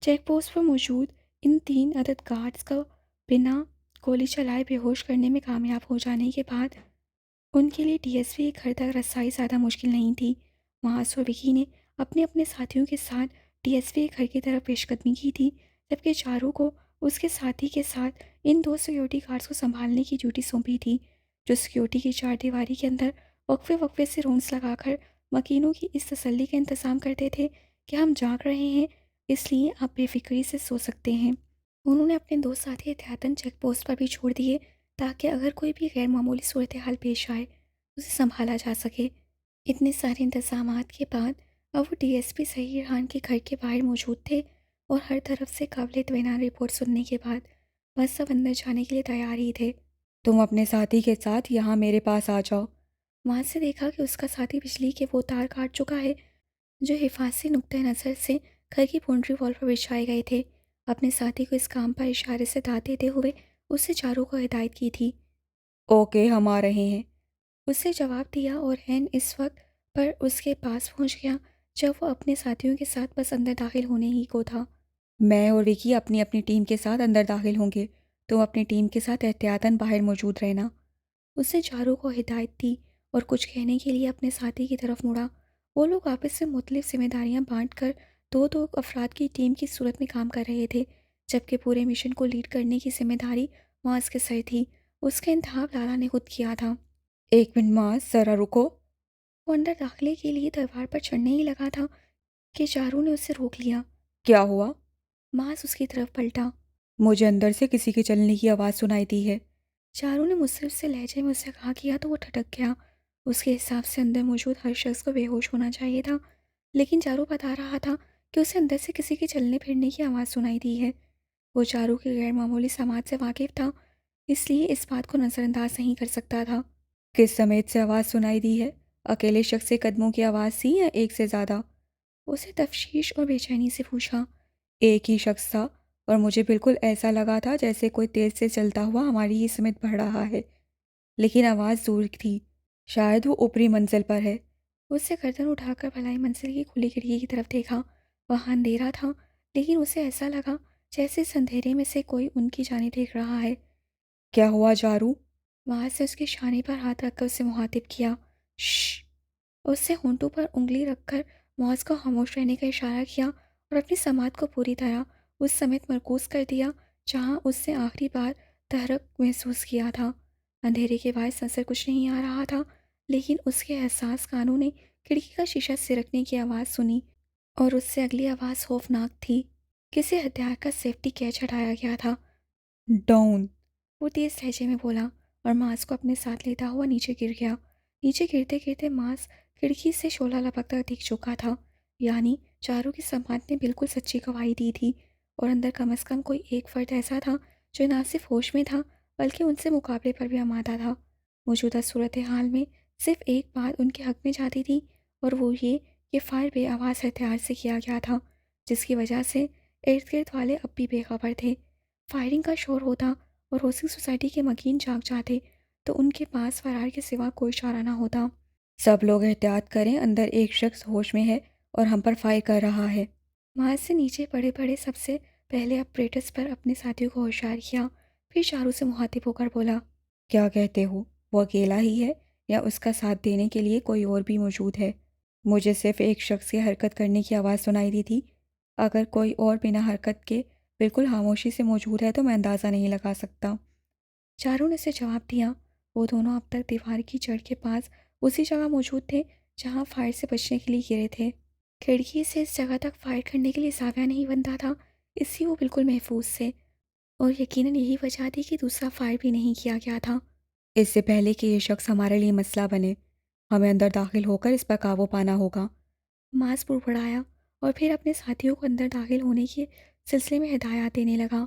چیک پوسٹ پر موجود ان 3 عدد گارڈز کا بنا گولی چلائے بے ہوش کرنے میں کامیاب ہو جانے کے بعد ان کے لیے ڈی ایس پی کے گھر تک رسائی زیادہ مشکل نہیں تھی۔ معاذ اور وکی نے اپنے اپنے ساتھیوں کے ساتھ ڈی ایس پی کے گھر کی طرف پیش قدمی کی تھی، جبکہ چاروں کو اس کے ساتھی کے ساتھ ان 2 سیکیورٹی گارڈز کو سنبھالنے کی ڈیوٹی سونپی تھی، جو سیکیورٹی کی چار دیواری کے اندر وقفے وقفے سے رونس لگا کر مکینوں کی اس تسلی کا انتظام کرتے تھے کہ ہم جاگ رہے ہیں، اس لیے آپ بے فکری سے سو سکتے ہیں۔ انہوں نے اپنے 2 ساتھی احتیاطاً چیک پوسٹ پر بھی چھوڑ دیے تاکہ اگر کوئی بھی غیر معمولی صورتحال پیش آئے اسے سنبھالا جا سکے۔ اتنے سارے انتظامات کے بعد اب وہ D S P Zaheer Khan کے گھر کے باہر موجود تھے اور ہر طرف سے قابل اطمینان رپورٹ سننے کے بعد بس سب اندر جانے کے لیے تیار ہی تھے۔ تم اپنے ساتھی کے ساتھ یہاں میرے پاس آ جاؤ۔ وہاں سے دیکھا کہ اس کا ساتھی بجلی کے وہ تار کاٹ چکا ہے جو حفاظتی نقطۂ نظر سے گھر کی باؤنڈری وال پر بچھائے گئے تھے۔ اپنے ساتھی کو اس کام پر اشارے سے داد دیتے ہوئے اس سے چاروں کو ہدایت کی تھی۔ اوکے، ہم آ رہے ہیں۔ اس سے جواب دیا اور عین اس وقت پر اس کے پاس پہنچ گیا جب وہ اپنے ساتھیوں کے ساتھ بس اندر داخل ہونے ہی کو تھا۔ میں اور وکی اپنی اپنی ٹیم کے ساتھ اندر داخل ہوں گے، تم اپنی ٹیم کے ساتھ احتیاطاً باہر موجود رہنا۔ اس نے چاروں کو ہدایت دی اور کچھ کہنے کے لیے اپنے ساتھی کی طرف مڑا۔ وہ لوگ آپس میں مختلف ذمہ داریاں بانٹ کر 2 افراد کی ٹیم کی صورت میں کام کر رہے تھے، جبکہ پورے مشن کو لیڈ کرنے کی ذمہ داری معاذ کے سر تھی۔ اس کا انتخاب لالا نے خود کیا تھا۔ ایک منٹ معاذ، ذرا رکو۔ وہ اندر داخلے کے لیے دیوار پر چڑھنے ہی لگا تھا کہ چارو نے اسے روک لیا۔ کیا ہوا؟ ماس اس کی طرف پلٹا۔ مجھے اندر سے کسی کے چلنے کی آواز سنائی دی ہے۔ چارو نے مصرف سے لہجے میں اسے کہا کیا تو وہ ٹھٹک گیا۔ اس کے حساب سے اندر موجود ہر شخص کو بے ہوش ہونا چاہیے تھا، لیکن چارو بتا رہا تھا کہ اسے اندر سے کسی کے چلنے پھرنے کی آواز سنائی دی ہے۔ وہ چارو کی غیر معمولی سماعت سے واقف تھا، اس لیے اس بات کو نظر انداز نہیں کر سکتا تھا۔ کس سمیت سے آواز سنائی دی ہے؟ اکیلے شخص کے قدموں کی آواز سی یا ایک سے زیادہ؟ اسے تفشیش اور بے چینی سے پوچھا۔ ایک ہی شخص تھا، اور مجھے بالکل ایسا لگا تھا جیسے کوئی تیز سے چلتا ہوا ہماری ہی سمت بڑھ رہا ہے، لیکن آواز دور تھی۔ شاید وہ اوپری منزل پر ہے۔ اسے گردن اٹھا کر بھلائی منزل کی کھلی کھڑکی کی طرف دیکھا۔ وہاں اندھیرا تھا، لیکن اسے ایسا لگا جیسے اس اندھیرے میں سے کوئی ان کی جانب دیکھ رہا ہے۔ کیا ہوا جارو؟ وہاں سے اس کے شانے پر ہاتھ رکھ کر اسے مخاطب کیا۔ شش! اس سے ہونٹوں پر انگلی رکھ کر معاذ کو خاموش رہنے کا اشارہ کیا اور اپنی سماعت کو پوری طرح اس سمت مرکوز کر دیا جہاں اس سے آخری بار تحرک محسوس کیا تھا۔ اندھیرے کے باعث نظر کچھ نہیں آ رہا تھا، لیکن اس کے حساس کانوں نے کھڑکی کا شیشہ سرکنے کی آواز سنی، اور اس سے اگلی آواز خوفناک تھی۔ کسی ہتھیار کا سیفٹی کیچ ہٹایا گیا تھا۔ ڈاؤن! وہ تیز لہجے میں بولا اور ماس کو اپنے ساتھ لیتا ہوا نیچے گر گیا۔ نیچے گرتے گرتے ماس کھڑکی سے شعلہ لپکتا دکھ چکا تھا، یعنی چاروں کی سماعت نے بالکل سچی گواہی دی تھی، اور اندر کم از کم کوئی ایک فرد ایسا تھا جو نہ صرف ہوش میں تھا بلکہ ان سے مقابلے پر بھی آمادہ تھا۔ موجودہ صورتحال میں صرف ایک بات ان کے حق میں جاتی تھی، اور وہ یہ کہ فائر بے آواز ہتھیار سے کیا گیا تھا، جس کی وجہ سے ارد گرد والے اب بھی بے خبر تھے۔ فائرنگ کا شور ہوتا اور ہاؤسنگ سوسائٹی کے مکین جاگ جاتے تو ان کے پاس فرار کے سوا کوئی چارہ نہ ہوتا۔ سب لوگ احتیاط کریں، اندر ایک شخص ہوش میں ہے اور ہم پر فائر کر رہا ہے۔ وہاں سے نیچے پڑے پڑے سب سے پہلے اپریٹس پر اپنے ساتھیوں کو ہوشیار کیا، پھر چاروں سے مخاطب ہو کر بولا۔ کیا کہتے ہو؟ وہ اکیلا ہی ہے یا اس کا ساتھ دینے کے لیے کوئی اور بھی موجود ہے؟ مجھے صرف ایک شخص کی حرکت کرنے کی آواز سنائی دی تھی۔ اگر کوئی اور بنا حرکت کے بالکل خاموشی سے موجود ہے تو میں اندازہ نہیں لگا سکتا۔ چاروں نے اسے جواب دیا۔ وہ دونوں اب تک دیوار کی جڑ کے پاس اسی جگہ موجود تھے جہاں فائر سے بچنے کے لیے گرے تھے۔ کھڑکی سے اس جگہ تک فائر کرنے کے لیے زاویہ نہیں بنتا تھا، اس لیے وہ بالکل محفوظ تھے، اور یقیناً یہی وجہ تھی کہ دوسرا فائر بھی نہیں کیا گیا تھا۔ اس سے پہلے کہ یہ شخص ہمارے لیے مسئلہ بنے، ہمیں اندر داخل ہو کر اس پر قابو پانا ہوگا۔ ماس بڑبڑایا اور پھر اپنے ساتھیوں کو اندر داخل ہونے کے سلسلے میں ہدایات دینے لگا۔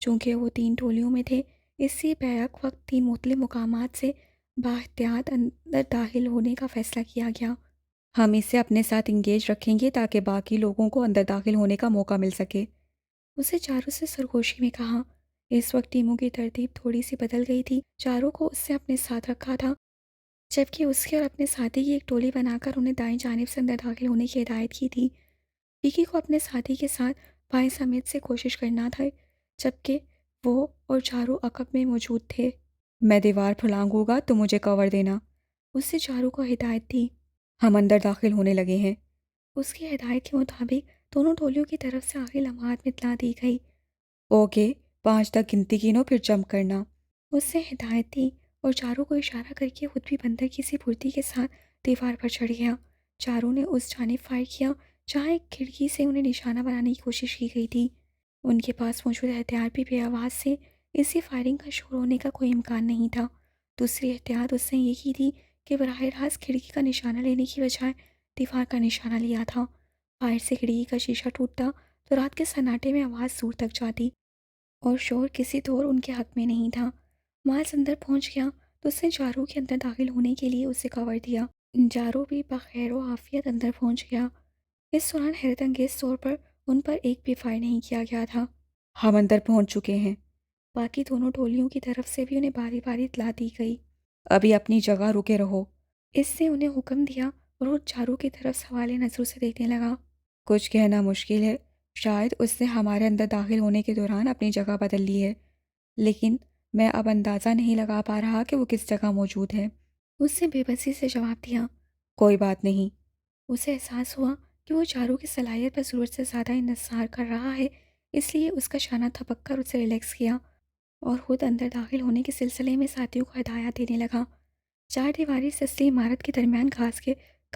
چونکہ وہ 3 ٹولیوں میں تھے، اس لیے بیک وقت 3 مختلف مقامات سے بااحتیاط اندر داخل ہونے کا فیصلہ کیا گیا۔ ہم اسے اپنے ساتھ انگیج رکھیں گے تاکہ باقی لوگوں کو اندر داخل ہونے کا موقع مل سکے۔ اسے چاروں سے سرگوشی میں کہا۔ اس وقت ٹیموں کی ترتیب تھوڑی سی بدل گئی تھی۔ چاروں کو اس سے اپنے ساتھ رکھا تھا، جبکہ اس کے اور اپنے ساتھی کی ایک ٹولی بنا کر انہیں دائیں جانب سے اندر داخل ہونے کی ہدایت کی تھی۔ وکی کو اپنے ساتھی کے ساتھ بائیں سمیت سے کوشش کرنا تھا، جبکہ وہ اور چاروں عقب میں موجود تھے۔ میں دیوار پھلانگوں گا تو مجھے کور دینا۔ اس سے چاروں کو ہدایت دی۔ ہم اندر داخل ہونے لگے ہیں۔ اس کی ہدایت کے مطابق دونوں ٹولیوں کی طرف سے آخری لمحات میں اطلاع دی گئی۔ اوکے، 5 تک گنتی گنو پھر جمپ کرنا۔ اس سے ہدایت دی اور چاروں کو اشارہ کر کے خود بھی بندر کی سی پھرتی کے ساتھ دیوار پر چڑھ گیا۔ چاروں نے اس جانب فائر کیا جہاں ایک کھڑکی سے انہیں نشانہ بنانے کی کوشش کی گئی تھی۔ ان کے پاس موجود ہتھیار بھی بے آواز سے، اس سے فائرنگ کا شروع ہونے کا کوئی امکان نہیں تھا۔ دوسری احتیاط اس نے یہ کی تھی کہ براہ راست کھڑکی کا نشانہ لینے کی بجائے دیوار کا نشانہ لیا تھا۔ فائر سے کھڑکی کا شیشہ ٹوٹتا تو رات کے سناٹے میں آواز دور تک جاتی، اور شور کسی طور ان کے حق میں نہیں تھا۔ مالز اندر پہنچ گیا تو اس نے جارو کے اندر داخل ہونے کے لیے اسے کور دیا۔ جارو بھی بخیر و عافیت اندر پہنچ گیا۔ اس دوران حیرت انگیز طور پر ان پر ایک بھی فائر نہیں کیا گیا تھا۔ ہم اندر پہنچ چکے ہیں۔ باقی دونوں ٹولیوں کی طرف سے بھی انہیں باری باری اطلاع دی گئی۔ ابھی اپنی جگہ رکے رہو۔ اس نے انہیں حکم دیا اور وہ جارو کی طرف سوالے نظروں سے دیکھنے لگا۔ کچھ کہنا مشکل ہے، شاید اس نے ہمارے اندر داخل ہونے کے دوران اپنی جگہ بدل لی ہے، لیکن میں اب اندازہ نہیں لگا پا رہا کہ وہ کس جگہ موجود ہے۔ اس نے بے بسی سے جواب دیا۔ کوئی بات نہیں۔ اسے احساس ہوا کہ وہ چاروں کی صلاحیت پر ضرورت سے زیادہ انحصار کر رہا ہے، اس لیے اس کا شانہ تھپک کر اسے ریلیکس کیا اور خود اندر داخل ہونے کے سلسلے میں ساتھیوں کو ہدایات دینے لگا۔ 4 دیواری سستی عمارت کے درمیان گھاس کے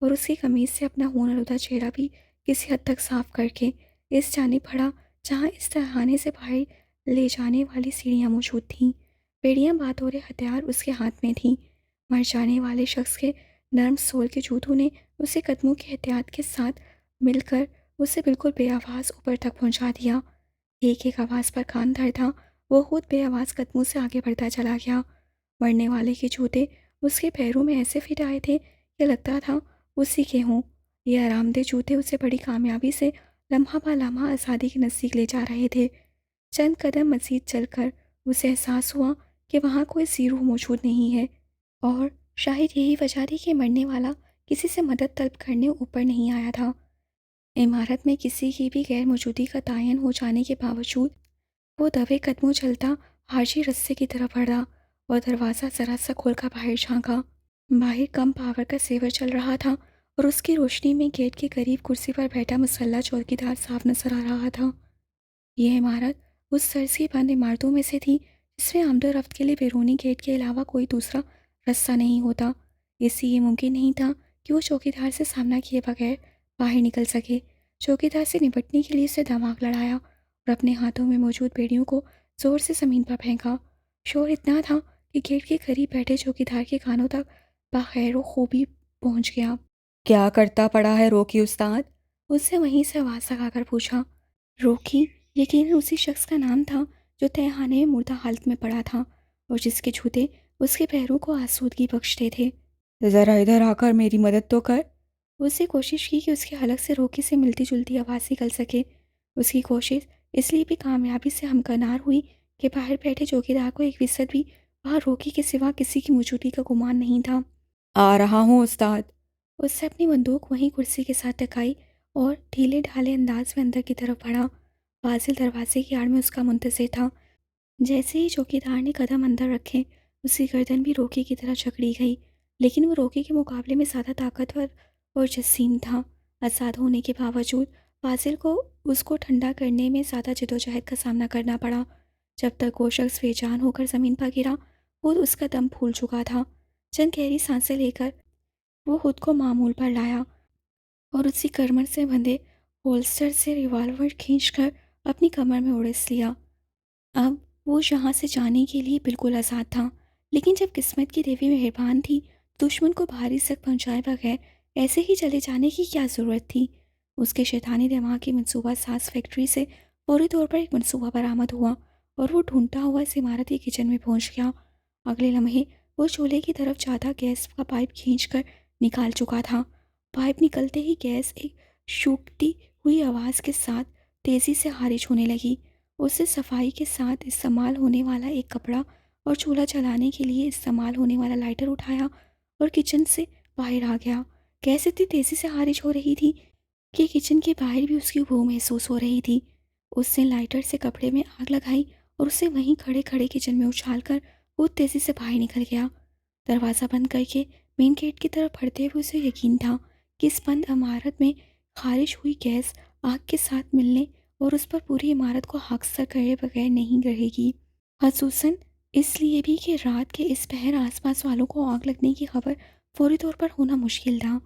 اور اس کی قمیض سے اپنا خون آلودہ چہرہ بھی کسی حد تک صاف کر کے اس جانب بڑھا جہاں اس تہخانے سے باہر لے جانے والی سیڑھیاں موجود تھیں۔ بیڑیاں بادور ہتھیار اس کے ہاتھ میں تھیں۔ مر جانے والے شخص کے نرم سول کے جوتوں نے اسے قدموں کی احتیاط کے ساتھ مل کر اسے بالکل بے آواز اوپر تک پہنچا دیا۔ ایک ایک آواز پر کان دھرتا وہ خود بے آواز قدموں سے آگے بڑھتا چلا گیا۔ مرنے والے کے جوتے اس کے پیروں میں ایسے فٹ آئے تھے کہ لگتا تھا اسی کے ہوں۔ یہ آرام دہ جوتے اسے بڑی کامیابی سے لمحہ با لمحہ آزادی کے نزدیک لے جا رہے تھے۔ چند قدم مزید چل کر اسے احساس ہوا کہ وہاں کوئی سی روح موجود نہیں ہے، اور شاید یہی وجہ تھی کہ مرنے والا کسی سے مدد طلب کرنے اوپر نہیں آیا تھا۔ عمارت میں کسی کی بھی غیر موجودگی کا تعین ہو جانے کے باوجود وہ دبے قدموں چلتا حاجی رستے کی طرف بڑھا اور دروازہ ذرا سا کھول کر باہر جھانکا۔ باہر کم پاور کا سیور چل رہا تھا اور اس کی روشنی میں گیٹ کے قریب کرسی پر بیٹھا مسلح چوکیدار صاف نظر آ رہا تھا۔ یہ عمارت اس طرز کی بند عمارتوں میں سے تھی جس میں آمد و رفت کے لیے بیرونی گیٹ کے علاوہ کوئی دوسرا رستہ نہیں ہوتا، اس لیے یہ ممکن نہیں تھا کہ وہ چوکیدار سے سامنا کیے بغیر باہر نکل سکے۔ چوکیدار سے نپٹنے کے لیے اسے دماغ لڑایا اور اپنے ہاتھوں میں موجود بیڑیوں کو زور سے زمین پر پھینکا۔ شور اتنا تھا کہ گیٹ کے قریب بیٹھے چوکیدار کے کانوں تک بخیر و خوبی پہنچ گیا۔ کیا کرتا پڑا ہے روکی استاد؟ اس سے وہیں سے آواز لگا کر پوچھا۔ روکی یقیناً اسی شخص کا نام تھا جو تہخانے میں مردہ حالت میں پڑا تھا اور جس کے جوتے اس کے پیروں کو آسودگی بخشتے تھے۔ ذرا ادھر آ کر میری مدد تو کر۔ اس نے کوشش کی کہ اس کے حلق سے روکی سے ملتی جلتی آواز نکل سکے۔ اس کی کوشش اس لیے بھی کامیابی سے ہمکنار ہوئی کہ باہر بیٹھے چوکیدار کو ایک فیصد بھی وہاں روکی کے سوا کسی کی موجودگی کا گمان نہیں تھا۔ آ رہا ہوں استاد۔ اس سے اپنی بندوق وہیں کرسی کے ساتھ ٹکائی اور ڈھیلے ڈھالے انداز میں اندر کی طرف بڑھا۔ فاضل دروازے کی آڑ میں اس کا منتظر تھا۔ جیسے ہی چوکیدار نے قدم اندر رکھے اس کی گردن بھی روکی کی طرح جکڑی گئی، لیکن وہ روکی کے مقابلے میں زیادہ طاقتور اور جسیم تھا۔ آزاد ہونے کے باوجود فاضل کو اس کو ٹھنڈا کرنے میں زیادہ جدوجہد کا سامنا کرنا پڑا۔ جب تک وہ شخص بے جان ہو کر زمین پر گرا خود اس کا دم پھول چکا تھا۔ چند گہری سانسیں لے کر وہ خود کو معمول پر لایا اور اسی کمر سے بندھے ہولسٹر سے ریوالور کھینچ کر اپنی کمر میں اڑیس لیا۔ اب وہ یہاں سے جانے کے لیے بالکل آزاد تھا، لیکن جب قسمت کی دیوی مہربان تھی دشمن کو بھاری سک پہنچائے بغیر ایسے ہی چلے جانے کی کیا ضرورت تھی؟ اس کے شیطانی دماغ کی منصوبہ ساز فیکٹری سے فوری طور پر ایک منصوبہ برآمد ہوا اور وہ ڈھونڈتا ہوا اس عمارت کی کچن میں پہنچ گیا۔ اگلے لمحے وہ چولہے کی طرف جاتا گیس کا پائپ کھینچ کر نکال چکا تھا۔ پائپ نکلتے ہی گیس ایک شوکتی ہوئی آواز کے ساتھ تیزی سے خارج ہونے لگی۔ اس سے صفائی کے ساتھ استعمال ہونے والا ایک کپڑا اور چولہا چلانے کے لیے استعمال ہونے والا لائٹر اٹھایا اور کچن سے باہر آ گیا۔ گیس اتنی تیزی سے خارج ہو رہی تھی کہ کچن کے باہر بھی اس کی بو محسوس ہو رہی تھی۔ اس نے لائٹر سے کپڑے میں آگ لگائی اور اسے وہیں کھڑے کھڑے کچن میں اچھال کر بہت تیزی سے باہر نکل گیا۔ دروازہ بند کر کے مین گیٹ کی طرف بڑھتے ہوئے اسے یقین تھا کہ اس بند عمارت میں خارج ہوئی گیس آگ کے ساتھ ملنے اور اس پر پوری عمارت کو خاکستر کرے بغیر نہیں رہے گی، خصوصاً اس لیے بھی کہ رات کے اس پہر آس پاس والوں کو آگ لگنے کی خبر فوری طور پر ہونا مشکل تھا۔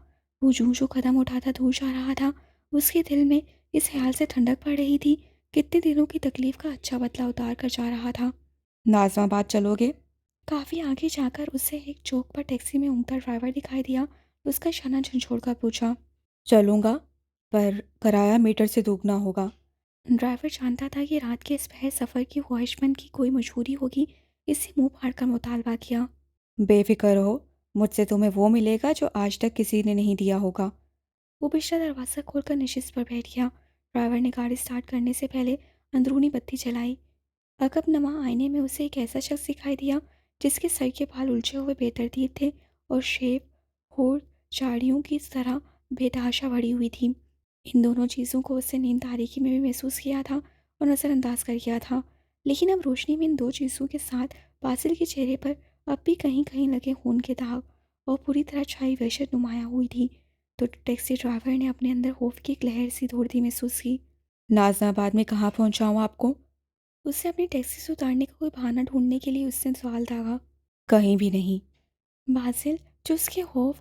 وہ جو قدم اٹھاتا دور جا رہا تھا اس کے دل میں اس خیال سے ٹھنڈک پڑ رہی تھی کتنے دنوں کی تکلیف کا اچھا بدلہ اتار کر جا رہا تھا۔ ناظم آباد چلو گے؟ کافی آگے جا کر اسے ایک چوک پر ٹیکسی میں اونگتا ڈرائیور دکھائی دیا تو اس کا شانہ جھنجھوڑ کر پوچھا۔ چلوں گا، پر کرایہ میٹر سے دوگنا ہوگا۔ ڈرائیور جانتا تھا کہ رات کے اس پہر سفر کی خواہشمند کی کوئی مجبوری ہوگی، اس سے منہ پھاڑ کر مطالبہ کیا۔ بے فکر ہو، مجھ سے تمہیں وہ ملے گا جو آج تک کسی نے نہیں دیا ہوگا۔ وہ پچھلا دروازہ کھول کر نشست پر بیٹھ گیا۔ ڈرائیور نے گاڑی سٹارٹ کرنے سے پہلے اندرونی بتی جلائی۔ عقب نما آئینے میں اسے ایک ایسا شخص دکھائی دیا جس کے سر کے بال الجھے ہوئے بے ترتیب تھے اور شیو ہور جاڑیوں کی طرح بے تحاشا بڑھی ہوئی تھی۔ ان دونوں چیزوں کو اس نے نیند تاریکی میں بھی محسوس کیا تھا اور نظر انداز کر کیا تھا، لیکن اب روشنی میں ان دو چیزوں کے ساتھ فاصل کے چہرے پر اب بھی کہیں کہیں لگے خون کے داغ اور پوری طرح چھائی وحشت نمایاں ہوئی تھی، تو ٹیکسی ڈرائیور نے اپنے اندر خوف کی ایک لہر سی دوڑتی محسوس کی۔ ناظم آباد میں کہاں پہنچاؤں آپ کو؟ اس سے اپنی ٹیکسی سے اتارنے کا کوئی بہانہ ڈھونڈنے کے لیے اس نے سوال داغا۔ کہیں بھی نہیں۔ باسل جو اس کے خوف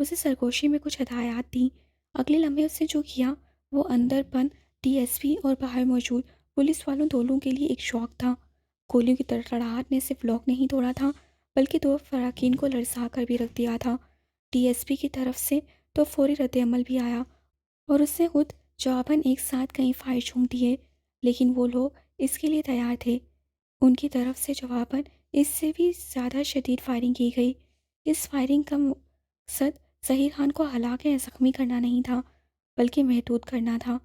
اسے سرگوشی میں کچھ ہدایات دیں۔ اگلے لمحے اس نے جو کیا وہ اندر بند ڈی ایس پی اور باہر موجود پولیس والوں دونوں کے لیے ایک شوق تھا۔ گولیوں کی تڑتڑاہٹ نے صرف لاک نہیں توڑا تھا بلکہ دو فراقین کو لرزا کر بھی رکھ دیا تھا۔ ڈی ایس پی کی طرف سے تو فوری رد عمل بھی آیا اور اس نے خود جواباً ایک ساتھ کئی فائر چھوڑ دیے، لیکن وہ لوگ اس کے لیے تیار تھے۔ ان کی طرف سے جواباً اس سے بھی زیادہ شدید فائرنگ کی گئی۔ اس فائرنگ کا مقصد ظہیر خان کو ہلاک یا زخمی کرنا نہیں تھا بلکہ محدود کرنا تھا۔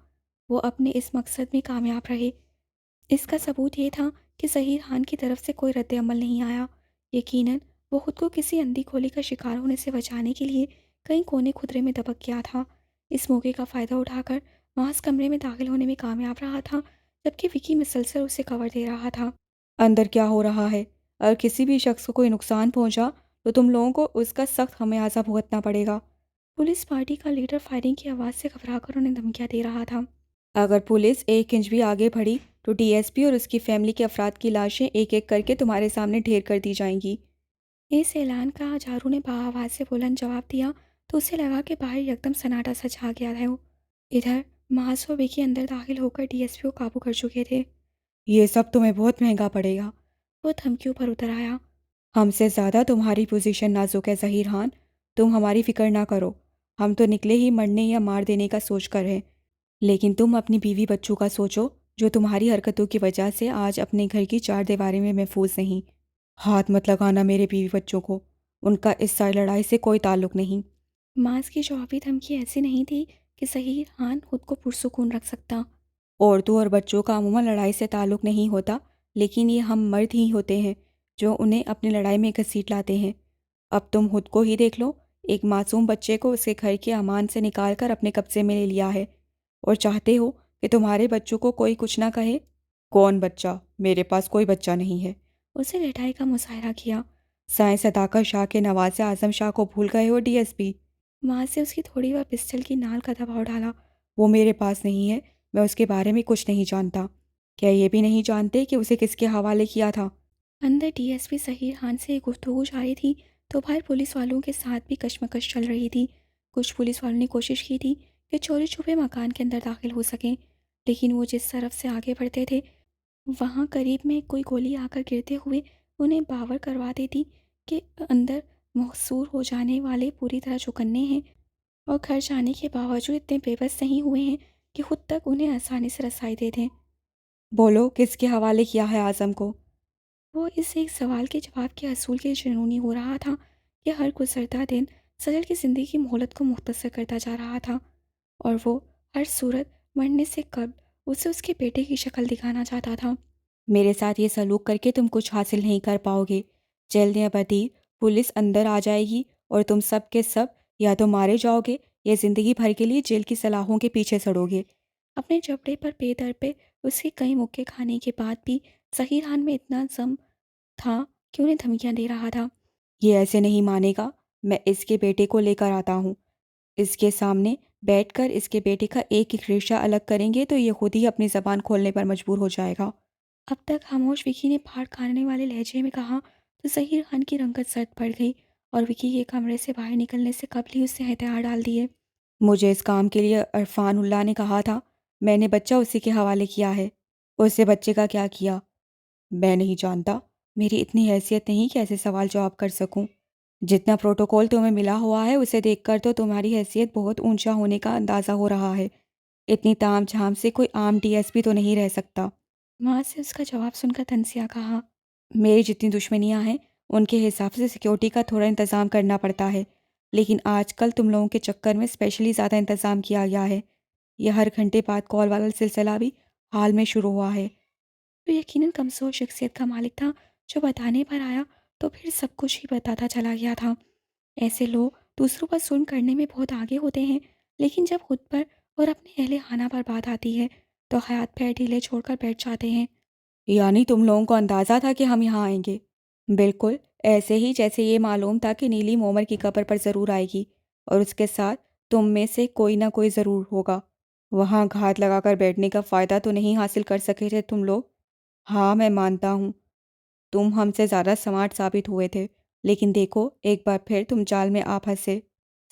وہ اپنے اس مقصد میں کامیاب رہے۔ اس کا ثبوت یہ تھا کہ ظہیر خان کی طرف سے کوئی رد عمل نہیں آیا۔ یقیناً وہ خود کو کسی اندھی گولی کا شکار ہونے سے بچانے کے لیے کئی کونے خدرے میں دبک گیا تھا۔ اس موقع کا فائدہ اٹھا کر محض کمرے میں داخل ہونے میں کامیاب رہا تھا جبکہ وکی مسلسل اسے کور دے رہا تھا۔ اندر کیا ہو رہا ہے؟ اگر کسی بھی شخص کو کوئی نقصان پہنچا تو تم لوگوں کو اس کا سخت خمیازہ بھگتنا پڑے گا۔ پولیس پارٹی کا لیڈر فائرنگ کی آواز سے گھبرا کر انہیں دھمکیاں دے رہا تھا۔ اگر پولیس ایک انچ بھی آگے بڑھی تو ڈی ایس پی اور اس کی فیملی کے افراد کی لاشیں ایک ایک کر کے تمہارے سامنے ڈھیر کر دی جائیں گی۔ اس اعلان کا جارو نے بآواز سے بلند جواب دیا تو اسے لگا کہ باہر یکدم سناٹا سا چھا گیا ہے۔ ادھر محض و وکی اندر داخل ہو کر ڈی ایس پی کو قابو کر چکے تھے۔ یہ سب تمہیں بہت مہنگا پڑے گا۔ وہ دھمکیوں پر اتر آیا۔ ہم سے زیادہ تمہاری پوزیشن نازک ہے ظہیر خان، تم ہماری فکر نہ کرو۔ ہم تو نکلے ہی مرنے یا مار دینے کا سوچ کر ہیں، لیکن تم اپنی بیوی بچوں کا سوچو جو تمہاری حرکتوں کی وجہ سے آج اپنے گھر کی چار دیواری میں محفوظ نہیں۔ ہاتھ مت لگانا میرے بیوی بچوں کو، ان کا اس ساری لڑائی سے کوئی تعلق نہیں۔ ماس کی جوابی دھمکی ایسی نہیں تھی کہ ظہیر خان خود کو پرسکون رکھ سکتا۔ عورتوں اور بچوں کا عموماً لڑائی سے تعلق نہیں ہوتا، لیکن یہ ہم مرد ہی ہوتے ہیں جو انہیں اپنی لڑائی میں گھسیٹ لاتے ہیں۔ اب تم خود کو ہی دیکھ لو، ایک معصوم بچے کو اس کے گھر کے امان سے نکال کر اپنے قبضے میں لے لیا ہے اور چاہتے ہو کہ تمہارے بچوں کو کوئی کچھ نہ کہے۔ کون بچہ؟ میرے پاس کوئی بچہ نہیں ہے۔ اسے لٹائی کا مظاہرہ کیا۔ سائیں صداقت شاہ کے نواسے اعظم شاہ کو بھول گئے ہو ڈی ایس پی؟ ماس سے اس کی تھوڑی بار پسٹل کی نال کا دباؤ ڈالا۔ وہ میرے پاس نہیں ہے، میں اس کے بارے میں کچھ نہیں جانتا۔ کیا یہ بھی نہیں جانتے کہ اسے کس کے حوالے کیا تھا؟ اندر D S P Zaheer Khan سے ایک گفتگو جاری تھی تو باہر پولیس والوں کے ساتھ بھی کشمکش چل رہی تھی۔ کچھ پولیس والوں نے کوشش کی تھی کہ چوری چھپے مکان کے اندر داخل ہو سکیں، لیکن وہ جس طرف سے آگے بڑھتے تھے وہاں قریب میں کوئی گولی آ کر گرتے ہوئے انہیں باور کروا دیتی کہ اندر محصور ہو جانے والے پوری طرح چوکنے ہیں اور گھر جانے کے باوجود اتنے بے بس نہیں ہوئے ہیں کہ خود تک انہیں آسانی سے رسائی دے دیں۔ بولو، کس کے حوالے کیا ہے اعظم کو؟ وہ اس ایک سوال کے جواب کے حصول کے جنونی ہو رہا تھا کہ ہر گزرتا دن سجل کی زندگی کی مہلت کو مختصر کرتا جا رہا تھا اور وہ ہر صورت مرنے سے قبل اسے اس کے بیٹے کی شکل دکھانا چاہتا تھا۔ میرے ساتھ یہ سلوک کر کے تم کچھ حاصل نہیں کر پاؤ گے۔ جلد یا بدیر پولیس اندر آ جائے گی اور تم سب کے سب یا تو مارے جاؤ گے یا زندگی بھر کے لیے جیل کی سلاخوں کے پیچھے سڑو گے۔ اپنے جبڑے پر بے در پہ اس کے کئی مکے کھانے کے بعد بھی ظہیر خان میں اتنا ضم تھا کہ انہیں دھمکیاں دے رہا تھا۔ یہ ایسے نہیں مانے گا، میں اس کے بیٹے کو لے کر آتا ہوں۔ اس کے سامنے بیٹھ کر اس کے بیٹے کا ایک ایک ریشہ الگ کریں گے تو یہ خود ہی اپنی زبان کھولنے پر مجبور ہو جائے گا۔ اب تک خاموش وکی نے پھاڑ کھانے والے لہجے میں کہا تو ظہیر خان کی رنگت زرد پڑ گئی اور وکی کے کمرے سے باہر نکلنے سے قبل ہی اس نے ہتھیار ڈال دیے۔ مجھے اس کام کے لیے عرفان اللہ نے کہا تھا، میں نے بچہ اسی کے حوالے کیا ہے۔ اس سے بچے کا کیا کیا؟ میں نہیں جانتا، میری اتنی حیثیت نہیں کہ ایسے سوال جواب کر سکوں۔ جتنا پروٹوکول تمہیں ملا ہوا ہے اسے دیکھ کر تو تمہاری حیثیت بہت اونچا ہونے کا اندازہ ہو رہا ہے۔ اتنی تام جھام سے کوئی عام ڈی ایس پی تو نہیں رہ سکتا۔ وہاں سے اس کا جواب سن کر تنسیہ کہا، میری جتنی دشمنیاں ہیں ان کے حساب سے سیکیورٹی کا تھوڑا انتظام کرنا پڑتا ہے، لیکن آج کل تم لوگوں کے چکر میں اسپیشلی زیادہ انتظام کیا گیا ہے۔ یہ ہر گھنٹے بعد کال والا سلسلہ بھی حال میں شروع ہوا ہے۔ تو یقیناً کمزور شخصیت کا مالک تھا جو بتانے پر آیا تو پھر سب کچھ ہی بتاتا چلا گیا تھا۔ ایسے لوگ دوسروں پر ظلم کرنے میں بہت آگے ہوتے ہیں، لیکن جب خود پر اور اپنے اہل خانہ پر بات آتی ہے تو حیات پیر ڈھیلے چھوڑ کر بیٹھ جاتے ہیں۔ یعنی تم لوگوں کو اندازہ تھا کہ ہم یہاں آئیں گے؟ بالکل ایسے ہی جیسے یہ معلوم تھا کہ نیلی مومر کی قبر پر ضرور آئے گی اور اس کے ساتھ تم میں سے کوئی نہ کوئی ضرور ہوگا۔ وہاں گھات لگا کر بیٹھنے کا فائدہ تو نہیں حاصل کر سکے تھے تم لوگ؟ ہاں میں مانتا ہوں تم ہم سے زیادہ سمارٹ ثابت ہوئے تھے، لیکن دیکھو ایک بار پھر تم جال میں آ پھنسے۔